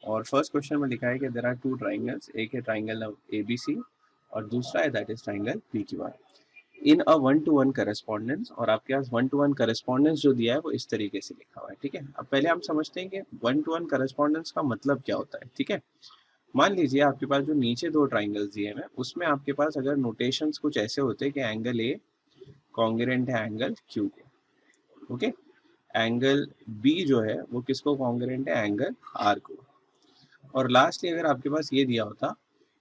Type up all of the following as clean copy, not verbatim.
और first question में लिखा है कि देयर आर टू ट्राइंगल्स, एक है ट्राइंगल ABC और दूसरा है that is triangle PQR in a 1-to-1 correspondence. और आपके पास 1-to-1 करस्पॉन्डेंस जो दिया है वो इस तरीके से लिखा हुआ है, ठीक है। अब पहले हम समझते हैं कि 1-to-1 करस्पॉन्डेंस का मतलब क्या होता है, ठीक है। मान लीजिए आपके पास जो नीचे दो ट्राइंगल्स दिए हैं उसमें आपके पास अगर नोटेशंस कुछ ऐसे होते हैं कि एंगल ए कॉन्ग्रुएंट है एंगल क्यू को, ओके। एंगल बी जो है वो किसको कॉन्ग्रुएंट है, एंगल आर को। और लास्टली अगर आपके पास ये दिया होता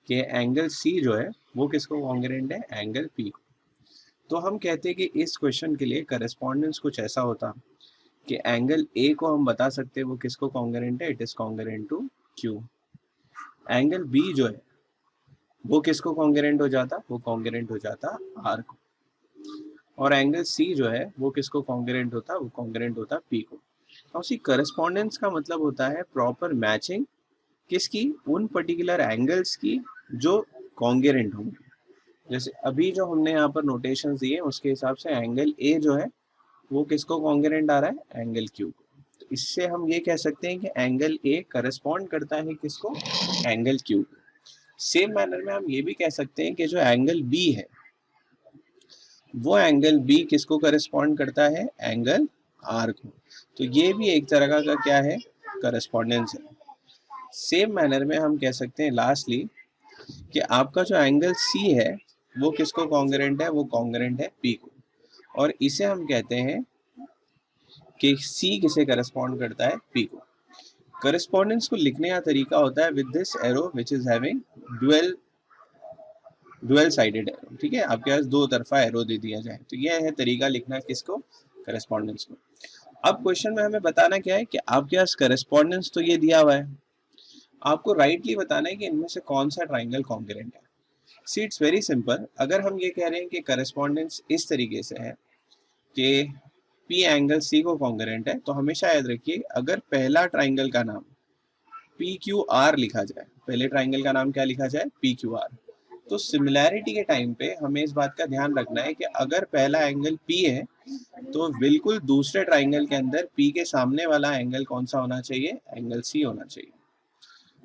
कि एंगल सी जो है वो किसको कॉन्ग्रुएंट है, एंगल पी को। तो हम कहते हैं कि इस क्वेश्चन के लिए करस्पॉन्डेंस कुछ ऐसा होता कि एंगल ए को हम बता सकते हैं वो किसको कॉन्ग्रुएंट है, it is congruent to Q. Angle B जो है वो किसको कॉन्ग्रुएंट हो जाता, वो कॉन्ग्रुएंट हो जाता आर को। और एंगल सी जो है वो किसको कॉन्ग्रुएंट होता, वो कॉन्ग्रुएंट होता पी को। और उसी करस्पॉन्डेंस का मतलब होता है प्रॉपर मैचिंग किसकी, उन पर्टिकुलर एंगल्स की जो कॉन्ग्रुएंट होंगे। जैसे अभी जो हमने यहाँ पर नोटेशंस दिए उसके हिसाब से एंगल ए जो है वो किसको कॉन्ग्रुएंट आ रहा है, एंगल क्यू को। तो इससे हम ये कह सकते हैं कि एंगल ए करस्पॉन्ड करता है किसको, एंगल क्यू को। सेम मैनर में हम ये भी कह सकते हैं कि जो एंगल बी है वो एंगल बी किसको करस्पॉन्ड करता है, एंगल आर को। तो ये भी एक तरह का क्या है, करस्पॉन्डेंस है। सेम मैनर में हम कह सकते हैं लास्टली कि आपका जो एंगल सी है वो किसको कॉन्ग्रुएंट है, वो कॉन्ग्रुएंट है पी को। और इसे हम कहते हैं कि सी किसे करस्पॉन्ड करता है, पी को। करस्पॉन्डेंस को लिखने का तरीका होता है with this arrow which is having dual sided arrow, ठीक है। आपके पास दो तरफा एरो दे दिया जाए तो यह है तरीका लिखना किसको, करस्पॉन्डेंस को। अब क्वेश्चन में हमें बताना क्या है कि आपके पास करस्पॉन्डेंस तो ये दिया हुआ है, आपको राइटली बताना है कि इनमें से कौन सा ट्राइंगल कॉन्ग्रुएंट है। See it's very simple. अगर हम ये कह रहे हैं कि करस्पॉन्डेंस इस तरीके से है कि पी एंगल सी को कॉन्ग्रुएंट है, तो हमेशा याद रखिए अगर पहला ट्राइंगल का नाम पी क्यू आर लिखा जाए, पहले ट्राइंगल का नाम क्या लिखा जाए, पी क्यू आर, तो सिमिलैरिटी के टाइम पे हमें इस बात का ध्यान रखना है कि अगर पहला एंगल पी है तो बिल्कुल दूसरे ट्राइंगल के अंदर पी के सामने वाला एंगल कौन सा होना चाहिए, एंगल सी होना चाहिए।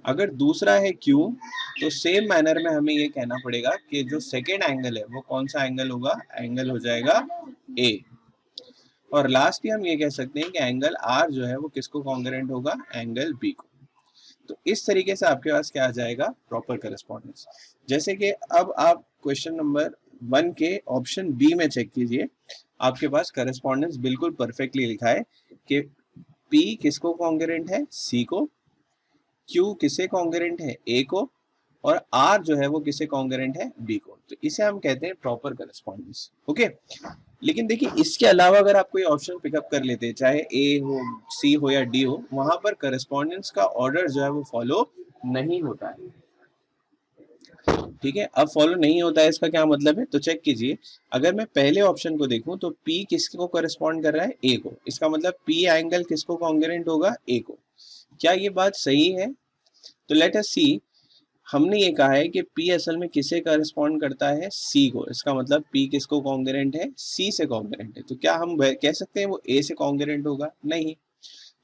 अगर दूसरा है क्यू तो सेम मैनर में हमें ये कहना पड़ेगा कि जो सेकेंड एंगल है वो कौन सा एंगल होगा, एंगल हो जाएगा ए। और लास्ट हम ये कह सकते हैं कि एंगल आर जो है वो किसको कॉन्ग्रुएंट होगा, एंगल बी को। तो इस तरीके से आपके पास क्या आ जाएगा, प्रॉपर करस्पॉन्डेंस। जैसे कि अब आप क्वेश्चन नंबर 1 के ऑप्शन बी में चेक कीजिए, आपके पास करस्पॉन्डेंस बिल्कुल परफेक्टली लिखा है कि P किसको कॉन्ग्रुएंट है, C को, Q किसे कॉन्ग्रुएंट है, A को, और R जो है वो किसे कॉन्ग्रुएंट है, B को। तो इसे हम कहते हैं प्रॉपर करस्पॉन्डेंस, ओके। लेकिन देखिए इसके अलावा अगर आप कोई ऑप्शन पिकअप कर लेते हैं, चाहे ए हो, सी हो या डी हो, वहां पर करस्पॉन्डेंस का ऑर्डर जो है वो फॉलो नहीं होता है, ठीक है। अब फॉलो नहीं होता है इसका क्या मतलब है, तो चेक कीजिए। अगर मैं पहले ऑप्शन को देखूं तो P किसको करस्पॉन्ड कर रहा है, ए को। इसका मतलब P एंगल किसको कॉन्ग्रुएंट होगा, ए को। क्या ये बात सही है, तो लेट अस सी। हमने ये कहा है कि P असल में किसे करस्पॉन्ड करता है, C को। इसका मतलब P किसको कॉन्ग्रुएंट है, C से कॉन्ग्रुएंट है। तो क्या हम कह सकते हैं वो A से कॉन्ग्रुएंट होगा, नहीं।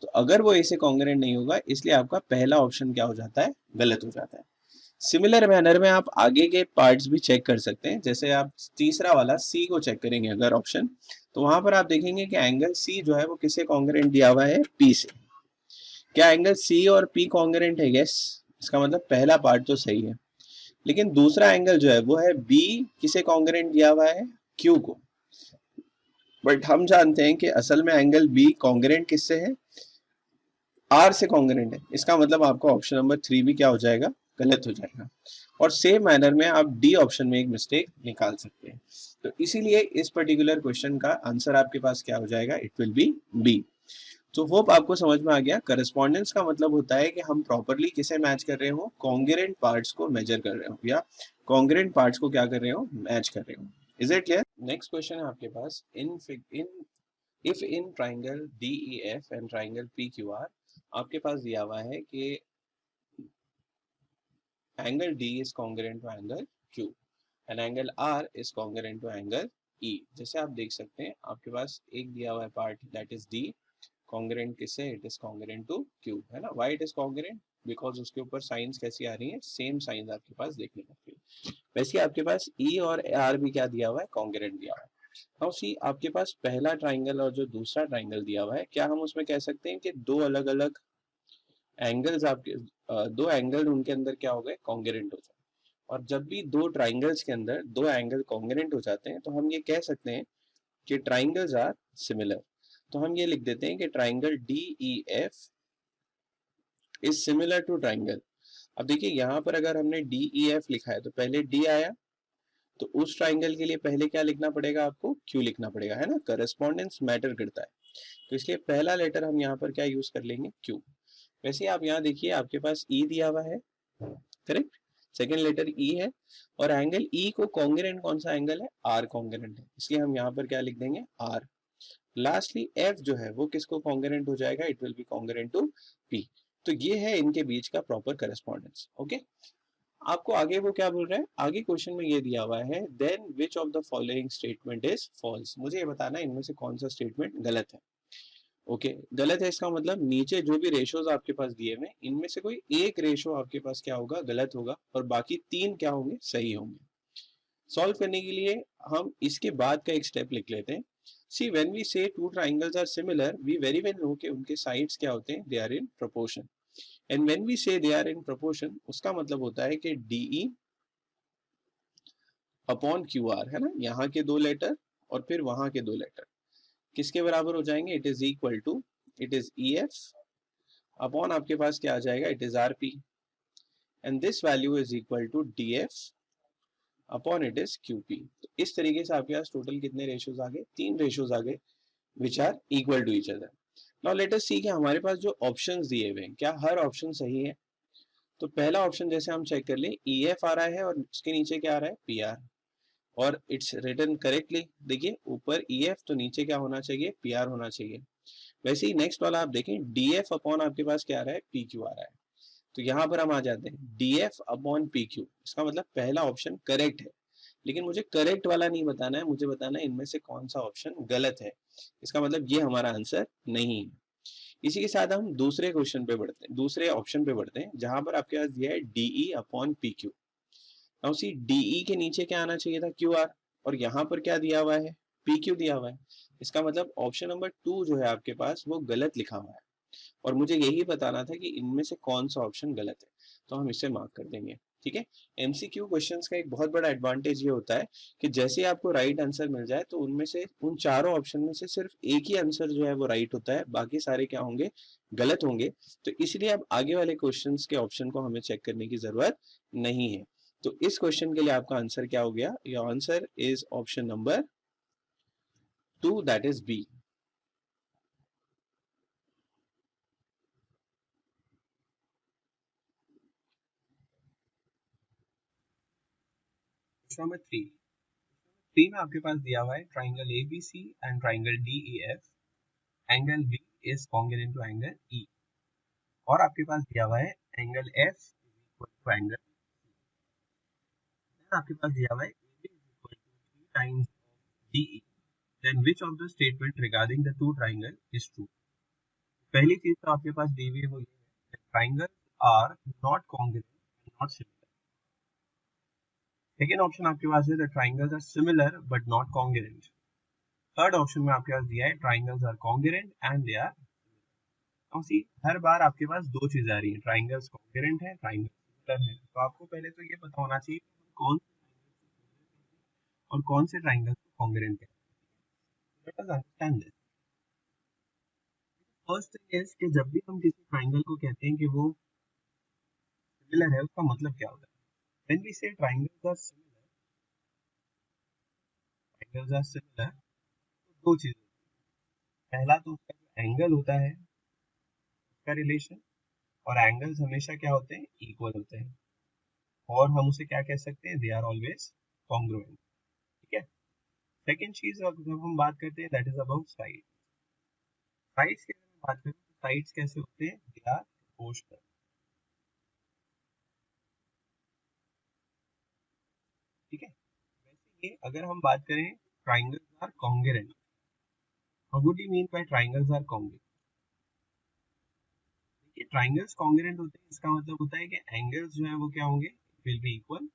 तो अगर वो A से कॉन्ग्रुएंट नहीं होगा इसलिए आपका पहला ऑप्शन क्या हो जाता है, गलत हो जाता है। सिमिलर मैनर में आप आगे के पार्ट्स भी चेक कर सकते हैं। जैसे आप तीसरा वाला C को चेक करेंगे अगर ऑप्शन, तो वहां पर आप देखेंगे कि एंगल C जो है वो किसे कॉन्ग्रुएंट दिया हुआ है, P से। क्या एंगल C और P कॉन्ग्रुएंट है, यस। इसका मतलब पहला पार्ट तो सही है। लेकिन दूसरा एंगल जो है वो है B किसे कॉन्ग्रुएंट दिया हुआ है, Q को। बट हम जानते हैं कि असल में एंगल B कॉन्ग्रुएंट किससे है, R से कॉन्ग्रुएंट है। इसका मतलब आपका ऑप्शन नंबर 3 भी क्या हो जाएगा, गलत हो जाएगा। और सेम मैनर में आप डी ऑप्शन में एक मिस्टेक निकाल सकते हैं। तो इसीलिए इस पर्टिकुलर क्वेश्चन का आंसर आपके पास क्या हो जाएगा, इट विल बी बी। तो होप आपको समझ में आ गया। करस्पॉन्डेंस का मतलब होता है कि हम प्रॉपरली किसे मैच कर रहे हो, कॉन्ग्रुएंट पार्ट्स को मेजर कर रहे हो या कॉन्ग्रुएंट पार्ट्स को क्या कर रहे हो, मैच कर रहे हो। Is it clear? Next question है आपके पास, in if in triangle DEF and triangle PQR आपके पास दिया हुआ है कि angle D is congruent to angle Q and angle R is congruent to angle E। जैसे आप देख सकते हैं आपके पास एक दिया हुआ है part that is D, congruent किससे, it is congruent to Q, है ना। Why it is congruent, because उसके ऊपर साइंस कैसी आ रही है, सेम साइंस आपके पास देखने को मिल रही है। वैसे आपके पास ई और आर भी क्या दिया हुआ है, कॉन्ग्रुएंट दिया हुआ है। नाउ सी आपके पास पहला ट्राइंगल और जो दूसरा ट्राइंगल दिया हुआ है, क्या हम उसमें कह सकते हैं कि दो अलग अलग एंगल्स आपके दो एंगल उनके अंदर क्या हो गए, कॉन्ग्रुएंट हो जाए। और जब भी दो ट्राइंगल्स के अंदर दो एंगल कॉन्ग्रुएंट हो जाते हैं तो हम ये कह सकते हैं कि ट्राइंगल्स आर सिमिलर। तो हम ये लिख देते हैं कि triangle D E F is similar to triangle. अब देखिए यहाँ पर अगर हमने डी ई एफ लिखा है तो पहले डी आया, तो उस ट्राइंगल के लिए पहले क्या लिखना पड़ेगा आपको, क्यू लिखना पड़ेगा, है ना, करस्पॉन्डेंस मैटर करता है। तो इसलिए पहला लेटर हम यहाँ पर क्या यूज कर लेंगे, क्यू। वैसे आप यहाँ देखिए आपके पास ई दिया हुआ है, करेक्ट, सेकेंड लेटर ई है, और एंगल ई को कॉन्ग्रुएंट कौन सा एंगल है, आर कॉन्ग्रुएंट है, इसलिए हम यहाँ पर क्या लिख देंगे, आर। लास्टली एफ जो है वो किसको कॉन्ग्रुएंट हो जाएगा, it will be congruent to P. तो ये है इनके बीच का प्रॉपर करस्पॉन्डेंस। ओके, आपको आगे वो क्या बोल रहा है, आगे क्वेश्चन में ये दिया हुआ है, then which of the following statement is false. मुझे ये बताना है इनमें से कौन सा स्टेटमेंट गलत है। ओके, गलत है इसका मतलब नीचे जो भी रेशोज आपके पास दिए हुए इनमें से कोई एक रेशो आपके पास क्या होगा, गलत होगा, और बाकी तीन क्या होंगे, सही होंगे। सॉल्व करने के लिए हम इसके बाद का एक स्टेप लिख लेते हैं। See when we say two triangles are similar we very well know कि उनके साइड्स क्या होते हैं, they are in proportion. And when we say they are in proportion उसका मतलब होता है कि डीई अपॉन क्यू आर, है ना, यहाँ के दो लेटर और फिर वहां के दो लेटर किसके बराबर हो जाएंगे, it is equal to, it is E F upon आपके पास क्या आ जाएगा, it is R P, and this value is equal to D F upon it is Q P. तो इस तरीके से आपके पास टोटल कितने रेशियोज आ गए, तीन रेशियोज आ गए which are equal to each other. Now let us see कि हमारे पास जो ऑप्शंस दिए हुए हैं क्या हर ऑप्शन सही है। तो पहला ऑप्शन जैसे हम चेक कर ले, ई एफ आ रहा है और उसके नीचे क्या आ रहा है, पी आर, और इट्स रिटन करेक्टली। देखिए ऊपर ई एफ तो नीचे क्या होना चाहिए, पी आर होना चाहिए। वैसे ही नेक्स्ट वाला आप देखें, डी एफ अपॉन आपके पास क्या आ रहा है, पी क्यू आ रहा है। तो यहाँ पर हम आ जाते हैं D F upon P Q, इसका मतलब पहला ऑप्शन करेक्ट है। लेकिन मुझे करेक्ट वाला नहीं बताना है, मुझे बताना है इनमें से कौन सा ऑप्शन गलत है। इसका मतलब ये हमारा आंसर नहीं है। इसी के साथ हम दूसरे क्वेश्चन पे बढ़ते हैं, दूसरे ऑप्शन पे बढ़ते हैं, जहां पर आपके पास दिया है DE upon P Q. Now see DE के नीचे क्या आना चाहिए था, क्यू आर, और यहाँ पर क्या दिया हुआ है, पी क्यू दिया हुआ है। इसका मतलब ऑप्शन नंबर 2 जो है आपके पास वो गलत लिखा हुआ है, और मुझे यही बताना था कि इनमें से कौन सा ऑप्शन गलत है। तो हम इसे मार्क कर देंगे। ठीक है, एमसीक्यू क्वेश्चंस का एक बहुत बड़ा एडवांटेज ये होता है कि जैसे ही आपको राइट आंसर मिल जाए तो उनमें से उन चारों ऑप्शन में से सिर्फ एक ही आंसर जो है वो राइट होता है, बाकी सारे क्या होंगे, गलत होंगे। तो इसलिए अब आगे वाले क्वेश्चंस के ऑप्शन को हमें चेक करने की जरूरत नहीं है। तो इस क्वेश्चन के लिए आपका आंसर क्या हो गया, your answer is option number 2, that is B. Number 3 में आपके पास दिया हुआ है triangle ABC and triangle DEF, angle B is congruent to angle E, और आपके पास दिया हुआ है angle F equal to angle, आपके पास दिया हुआ है AB equal to 3 times DE, then which of the statement regarding the two triangle is true. पहली चीज तो आपके पास दी हुई है वो ये है, triangle are not congruent, not similar. Second option आपके पास है the triangles are similar but not congruent. Third option में आपके पास दिया है triangles are congruent and they are. See हर बार आपके पास दो चीजें आ रही है, ट्राइंगल्स कॉन्ग्रुएंट है, ट्राइंगल सिमिलर है। तो आपको पहले तो ये पता होना चाहिए कौन और कौन से ट्राइंगल कॉन्ग्रुएंट है। Let us understand this. First thing is कि जब भी हम किसी ट्राइंगल को कहते हैं कि वो सिमिलर है, उसका मतलब क्या होता है। When we say triangles are similar, triangles are similar, तो दो चीजें, पहला तो उसका जो एंगल होता है उसका रिलेशन, और एंगल्स हमेशा क्या होते हैं, इक्वल होते हैं, और हम उसे क्या कह सकते हैं, दे आर ऑलवेज कॉन्ग्रुएंट। ठीक है, सेकंड चीज जब हम बात करते हैं that is about side. Sides की अगर मैं बात करूं तो साइड्स कैसे होते हैं, दे आर प्रोपोर्शनल। ठीक है, वैसे ही अगर हम बात करें triangles are congruent, what would you mean by triangles are congruent. ये ट्राइंगल्स कॉन्ग्रुएंट होते हैं, इसका मतलब होता है कि एंगल्स जो है वो क्या होंगे, विल बी इक्वल।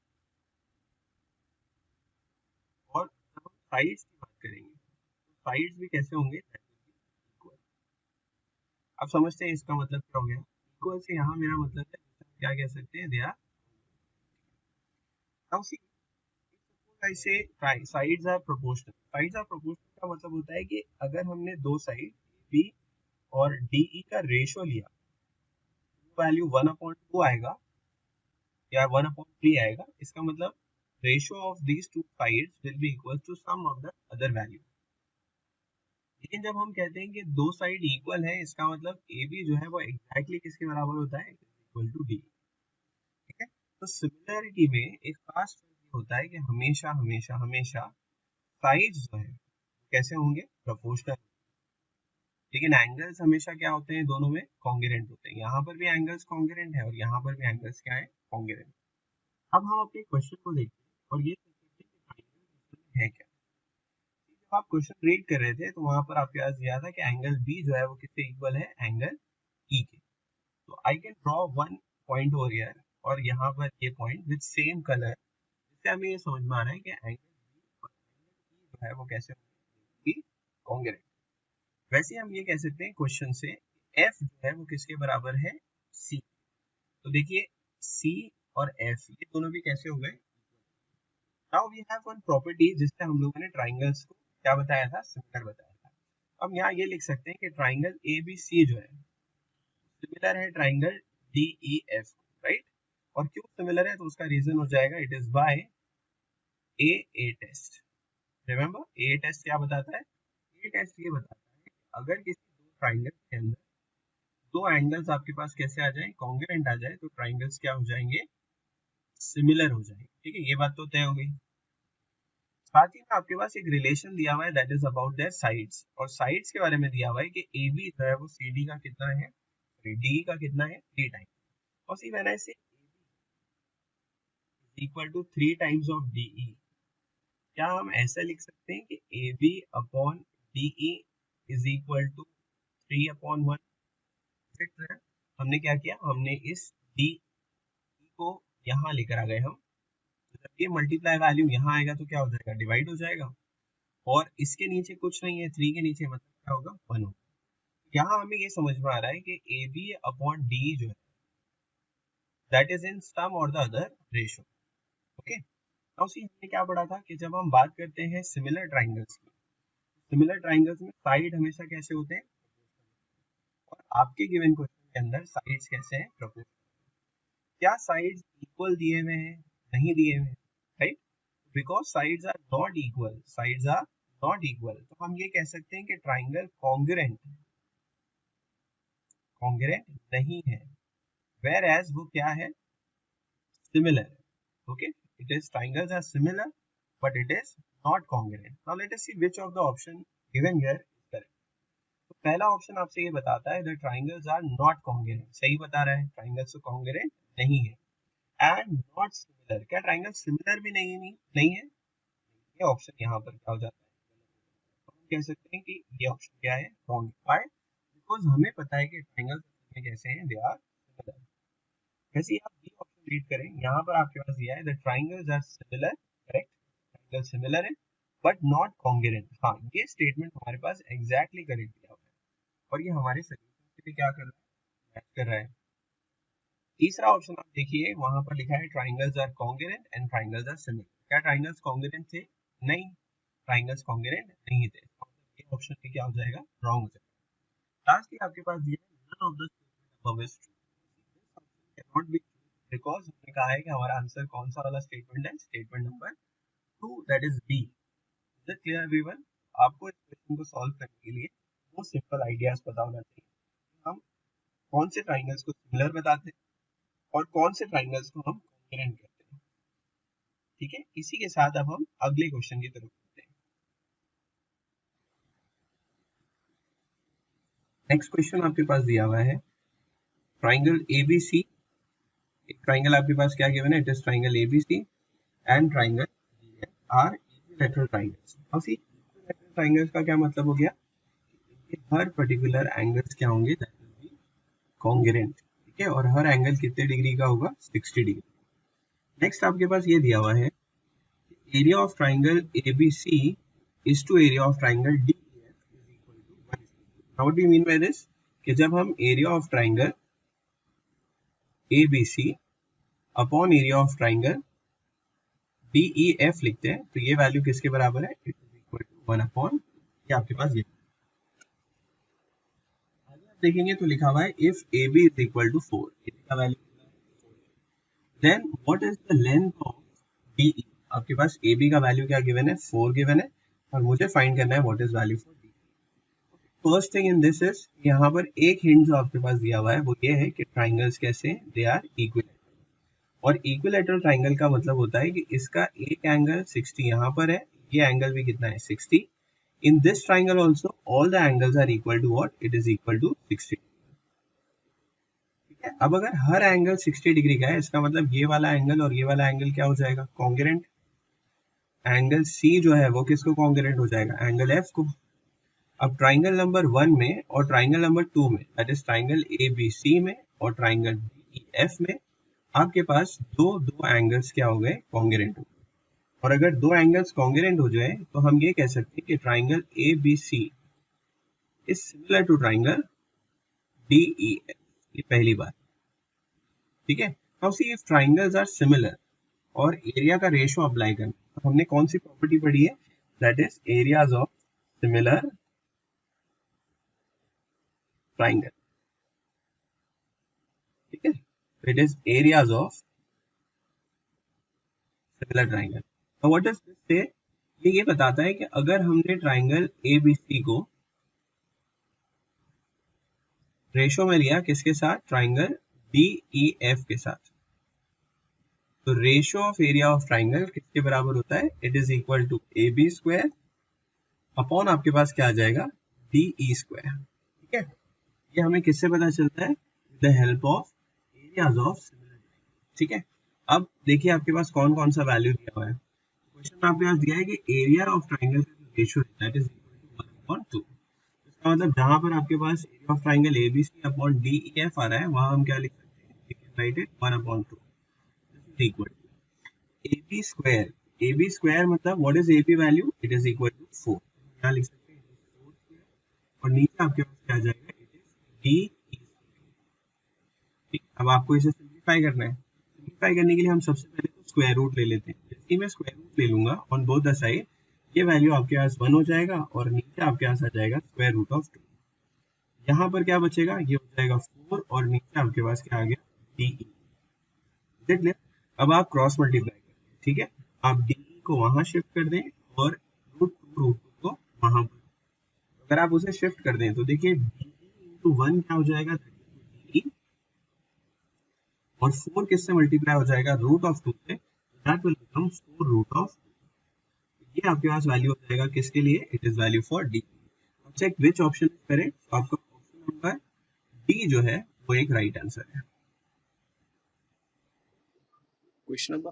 और जब हम साइड्स की बात करेंगे तो साइड्स भी कैसे होंगे, इक्वल। अब समझते हैं इसका मतलब क्या हो गया। इक्वल से यहाँ मेरा मतलब है क्या कह सकते हैं, they are. Now see, I say sides are proportional. Sides are proportional का मतलब होता है कि अगर हमने दो साइड B और DE का रेशियो लिया, वैल्यू 1/2 आएगा या 1/3 आएगा, इसका मतलब ratio of these two sides will be equal to some of the other value. लेकिन जब हम कहते हैं कि दो साइड इक्वल है, इसका मतलब AB जो है वो एग्जैक्टली किसके बराबर होता है, इक्वल टू D। ठीक है, तो सिमिलरिटी में एक खास होता है कि हमेशा हमेशा हमेशा साइड्स जो है कैसे होंगे, प्रोपोर्शनल। लेकिन एंगल्स हमेशा क्या होते हैं, दोनों में कॉन्ग्रुएंट होते हैं। यहाँ पर भी एंगल्स कॉन्ग्रुएंट है और यहाँ पर भी एंगल्स क्या है, कॉन्ग्रुएंट। अब हम अपने क्वेश्चन को देखते हैं और ये है क्या। जब आप क्वेश्चन रीड कर रहे थे तो वहां पर आपके पास दिया था कि एंगल बी जो है वो किससे इक्वल है, एंगल ई के। तो I can draw one point over here और यहाँ पर ये पॉइंट विद सेम कलर, जिससे हमें ये समझ में आ रहा है कि एंगल बी और एंगल ई जो है वो कैसे कॉन्ग्रुएंट। वैसे हम ये कह सकते हैं क्वेश्चन से एफ जो है वो किसके बराबर है, सी। तो देखिए सी और एफ ये दोनों भी कैसे हो गए। Now we have one property जिससे हम लोगों ने ट्राइंगल्स को क्या बताया था, सिमिलर बताया था। अब यहाँ ये लिख सकते हैं कि ट्राइंगल ए बी सी जो है सिमिलर है triangle D E F, right. और क्यों सिमिलर है, तो उसका रीजन हो जाएगा it is by A A test. Remember A test क्या बताता है, ए टेस्ट ये बताता है कि अगर किसी दो ट्राइंगल के अंदर दो एंगल्स आपके पास कैसे आ जाए, कॉन्ग्रुएंट आ जाए, तो ट्राइंगल्स क्या हो जाएंगे, सिमिलर हो जाएंगे। ठीक है, ये बात तो तय हो गई। साथ ही में आपके पास एक रिलेशन दिया हुआ है that is about their sides, और साइड्स के बारे में दिया हुआ है कि ए बी जो है वो सी डी का कितना है, डी का कितना है, 3 टाइम। और सी when I say equal to 3 times of D E, क्या हम ऐसा लिख सकते हैं कि A B upon D E is equal to 3/1। हमने क्या किया, हमने इस डी को यहाँ लेकर आ गए हम। तो जब ये मल्टीप्लाई वैल्यू यहाँ आएगा तो क्या हो जाएगा, डिवाइड हो जाएगा। और इसके नीचे कुछ नहीं है, 3 के नीचे, मतलब क्या होगा, 1 होगा। यहाँ हमें ये समझ में आ रहा है कि ए बी अपॉन डी जो है दैट इज इन सम और the other ratio. Okay, now see हमने क्या पढ़ा था कि जब हम बात करते हैं सिमिलर ट्राइंगल्स की, सिमिलर ट्राइंगल्स में साइड हमेशा कैसे होते हैं, और आपके गिवन क्वेश्चन के अंदर साइड्स कैसे हैं, प्रोपोर्शनल। क्या साइड्स इक्वल दिए हुए हैं, नहीं दिए हुए हैं, right. Because sides are not equal, sides are not equal, तो हम ये कह सकते हैं कि ट्राइंगल कॉन्ग्रुएंट नहीं है, वेयर एज वो क्या है, similar. Okay, it is triangles are similar but it is not congruent. Now let us see which of the option given here is correct. तो पहला ऑप्शन आपसे ये बताता है the triangles are not congruent, सही बता रहा है, ट्राइंगल्स तो कॉन्ग्रुएंट नहीं है। एंड नॉट सिमिलर, क्या ट्राइंगल सिमिलर भी नहीं है, ये ऑप्शन यहाँ पर क्या हो जाता है, तो हम कह सकते हैं कि ये ऑप्शन क्या है, रॉन्ग। व्हाई, बिकॉज हमें पता है कि ट्राइंगल्स कैसे हैं, दे आर सिमिलर। वैसे आप बी ऑप्शन रीड करें, यहाँ पर आपके पास दिया है the triangles are similar, correct, triangle similar है बट नॉट कॉन्ग्रुएंट। हाँ, ये स्टेटमेंट हमारे पास एग्जैक्टली करेक्ट दिया हुआ है और ये हमारे सॉल्यूशन से भी क्या कर रहा है, मैच कर रहा है। तीसरा ऑप्शन आप देखिए, वहां पर लिखा है triangles are congruent and triangles are similar. क्या ट्राइंगल्स कॉन्ग्रुएंट थे, नहीं, ट्राइंगल्स कॉन्ग्रुएंट नहीं थे, ये ऑप्शन भी क्या हो जाएगा, रॉन्ग हो जाएगा। लास्टली आपके पास दिया है none of the statement above is true, can not be, because हमने कहा है कि हमारा आंसर कौन सा वाला स्टेटमेंट है, statement number 2 that is B. Is it clear everyone. आपको इस क्वेश्चन को सॉल्व करने के लिए वो सिंपल आइडियाज पता होना चाहिए, हम कौन से ट्राइंगल्स को सिमिलर बताते हैं और कौन से ट्राइंगल्स को हम कॉन्ग्रुएंट कहते हैं। ठीक है, इसी के साथ अब हम अगले क्वेश्चन की तरफ बढ़ते हैं। नेक्स्ट क्वेश्चन आपके पास दिया हुआ है ट्राइंगल एबीसी। एक ट्राइंगल आपके पास क्या गिवन है, it is triangle ABC and triangle are equilateral triangles. अब सी इक्विलैटरल ट्राइंगल्स का क्या मतलब हो गया, हर पर्टिकुलर एंगल्स क्या होंगे, दैट विल बी कॉन्ग्रुएंट, ठीक है, और हर एंगल कितने डिग्री का होगा, 60 डिग्री। नेक्स्ट आपके पास ये दिया हुआ है, area of triangle ABC is two area of triangle DEF is equal to 1. What do you mean by this, कि जब हम area of triangle ABC upon area of triangle DEF लिखते हैं तो ये वैल्यू किसके बराबर है, it is equal to 1 upon, ये आपके पास ये देखेंगे तो लिखा हुआ है if AB is equal to 4, इसका value then what is the length of DE, आपके पास AB का वैल्यू क्या गिवन है, 4 गिवन है, और मुझे फाइंड करना है what is value for DE. First thing in this is, यहाँ पर एक हिंट जो आपके पास दिया हुआ है वो ये है कि ट्राइंगल्स कैसे, दे आर इक्विलेटरल, और इक्विलेटरल ट्राइंगल का मतलब होता है कि इसका एक एंगल 60 यहाँ पर है, ये एंगल भी कितना है, 60. In this triangle also all the angles are equal to what, it is equal to 60. ठीक है, अब अगर हर एंगल 60 डिग्री का है, इसका मतलब ये वाला एंगल और ये वाला एंगल क्या हो जाएगा, कॉन्ग्रुएंट. एंगल C जो है वो किसको कॉन्ग्रुएंट हो जाएगा, एंगल F को. अब ट्राइंगल नंबर 1 में और ट्राइंगल नंबर 2 में, दैट इज ट्राइंगल ABC में और ट्राइंगल DEF में, आपके पास दो एंगल्स क्या हो गए, कॉन्ग्रुएंट हो गए. और अगर दो एंगल्स कॉन्ग्रुएंट हो जाए तो हम ये कह सकते हैं कि triangle ABC is similar to triangle DEF. ये पहली बात, ठीक है. Now see if triangles are similar और एरिया का रेशियो अप्लाई करना, तो हमने कौन सी प्रॉपर्टी पढ़ी है, that is areas of similar triangle, ठीक है. It is areas of similar triangle. Now what does this say, ये बताता है कि अगर हमने ट्राइंगल ABC को रेशो में लिया किसके साथ, ट्राइंगल DEF के साथ, तो ratio of area of triangle किसके बराबर होता है, it is equal to AB square upon आपके पास क्या आ जाएगा, DE स्क्वायर. ठीक है, ये हमें किससे पता चलता है, the help of areas of similar triangle. ठीक है, अब देखिए आपके पास कौन कौन सा वैल्यू दिया हुआ है. क्वेश्चन में आपके पास दिया है कि एरिया ऑफ ट्राइंगल का ratio that is equal to 1 upon 2. इसका मतलब जहां पर आपके पास area of triangle ABC upon DEF आ रहा है, वहां हम क्या लिख सकते हैं, we can write it 1 upon 2. This is equal to AB square. AB square मतलब what is AB value, it is equal to 4. क्या लिख सकते हैं, 4 स्क्वायर, और नीचे आपके पास क्या आ जाएगा, इट इज DE. ठीक, अब आपको इसे सिंपलीफाई करना है. सिंपलीफाई करने के लिए हम सबसे पहले तो स्क्वायर रूट ले लेते हैं. जैसे मैं स्क्वायर रूट ले लूंगा ऑन बोथ द साइड, ये वैल्यू आपके पास 1 हो जाएगा और नीचे आपके पास आ जाएगा स्क्वायर रूट ऑफ 2. यहाँ पर क्या बचेगा, ये हो जाएगा 4 और नीचे आपके पास क्या आ गया, DE. देख ले, अब आप क्रॉस मल्टीप्लाई करें, ठीक है, आप DE को वहां शिफ्ट कर दें और रूट 2 को वहां पर. अगर आप उसे शिफ्ट कर दें तो देखिए DE into 1 क्या हो जाएगा, DE, और 4 किससे मल्टीप्लाई हो जाएगा, रूट ऑफ 2 से, that will become 4 root of. ये आपके पास वैल्यू हो जाएगा किसके लिए, it is value for D. अब check which option is correct, तो आपका ऑप्शन नंबर D जो है वो एक राइट आंसर है. क्वेश्चन नंबर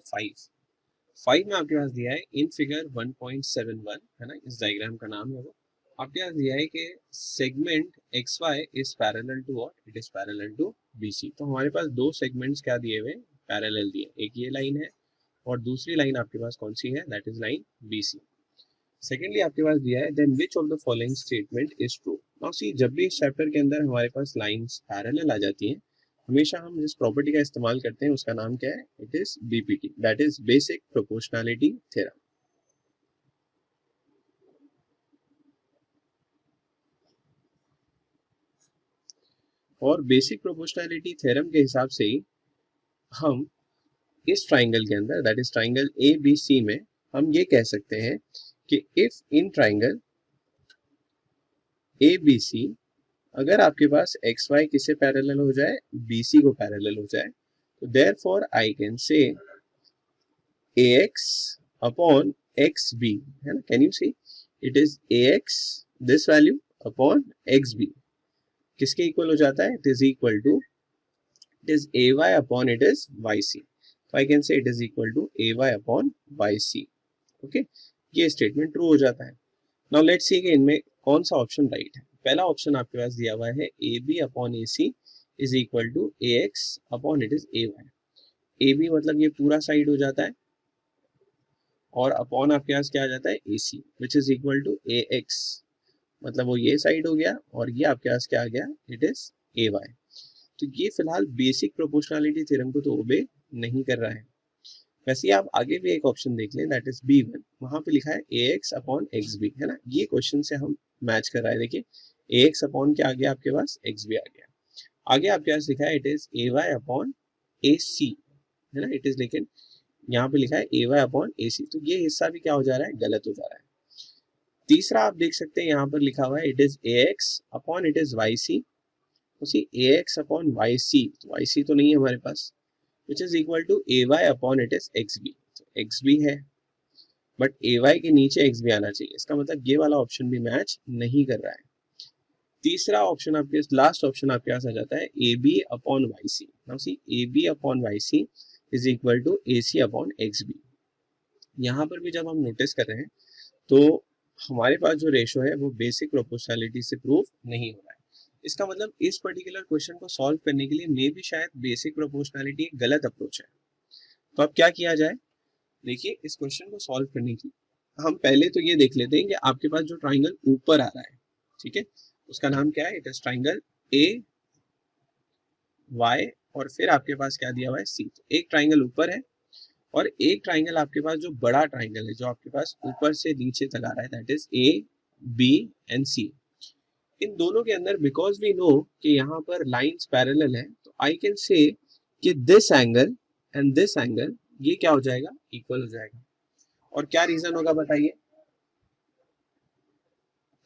5 में आपके पास दिया है इन फिगर 1.71 है ना, इस डायग्राम का नाम है वो. आपके पास दिया है कि segment XY is parallel to what, it is parallel to BC. तो हमारे पास दो सेगमेंट्स क्या दिए हुए, पैरेलल दिए, एक ये लाइन है और दूसरी लाइन आपके पास कौन सी है, that is line BC. Secondly आपके पास दिया है then which of the following statement is true. Now see, जब भी इस चैप्टर के अंदर हमारे पास लाइंस पैरेलल आ जाती हैं, हमेशा हम जिस प्रॉपर्टी का इस्तेमाल करते हैं उसका नाम क्या है, it is BPT, that is basic proportionality theorem. और बेसिक प्रोपोर्शनैलिटी थ्योरम के हिसाब से ही हम इस ट्राइंगल के अंदर, दैट इज ट्राइंगल ABC में, हम ये कह सकते हैं कि इफ इन ट्राइंगल ABC अगर आपके पास XY किसे पैरेलल हो जाए, BC को पैरेलल हो जाए, तो therefore I can say AX upon XB है ना. Can you see, it is AX this value upon XB किसके इक्वल हो जाता है, it is equal to, it is AY upon it is YC. तो I can say it is equal to AY upon YC. Okay, ये statement true हो जाता है. Now let's see कि इनमें कौन सा ऑप्शन राइट है. पहला ऑप्शन आपके पास दिया हुआ है AB upon AC is equal to A X upon it is A Y. A B मतलब ये पूरा साइड हो जाता है और अपॉन आपके पास क्या आ जाता है A C which is equal to A X, मतलब वो ये साइड हो गया और ये आपके पास क्या आ गया, इट इज ए वाई। तो ये फिलहाल बेसिक प्रोपोर्शनलिटी थ्योरम को तो ओबे नहीं कर रहा है। वैसे आप आगे भी एक ऑप्शन देख लें, दैट इज बी वन, वहां पे लिखा है ए एक्स अपॉन एक्स बी, है ना, ये क्वेश्चन से हम मैच कर रहा है। देखिए ए एक्स अपॉन क्या आ गया आपके पास, एक्स बी आ गया। आगे आपके पास लिखा है it is A Y upon A C, है ना, इट इज, लेकिन यहाँ पे लिखा है ए वाई अपॉन ए सी, तो ये हिस्सा भी क्या हो जा रहा है, गलत हो जा रहा है। तीसरा आप देख सकते हैं यहाँ पर लिखा हुआ है it is A X upon it is Y C, उसी A X upon Y C, तो वाई सी तो नहीं है हमारे पास, which is equal to A Y upon it is X B, X B है बट ए वाई के नीचे एक्स बी आना चाहिए, इसका मतलब ये वाला ऑप्शन भी मैच नहीं कर रहा है। तीसरा ऑप्शन आपके, लास्ट ऑप्शन आपके पास आ जाता है A B upon Y C, now see A B upon Y C is equal to A C upon X B. यहाँ पर भी जब हम नोटिस कर रहे हैं तो हमारे पास जो रेशो है वो बेसिक प्रोपोर्शनलिटी से प्रूव नहीं हो रहा है। इसका मतलब इस पर्टिकुलर क्वेश्चन को सॉल्व करने के लिए मे भी शायद बेसिक प्रोपोर्शनलिटी एक गलत अप्रोच है। तो अब क्या किया जाए, देखिए इस क्वेश्चन को सॉल्व करने की हम पहले तो ये देख लेते हैं कि आपके पास जो ट्राइंगल ऊपर आ रहा है, ठीक है, उसका नाम क्या है, it is triangle A Y और फिर आपके पास क्या दिया हुआ है सी। तो एक ट्राइंगल ऊपर है और एक ट्राइंगल आपके पास जो बड़ा ट्राइंगल है जो आपके पास ऊपर से नीचे तक आ रहा है, that is A B and C. इन दोनों के अंदर बिकॉज वी नो कि यहाँ पर लाइंस पैरेलल है, तो आई कैन से कि this angle and this angle ये क्या हो जाएगा, इक्वल हो जाएगा। और क्या रीजन होगा बताइए,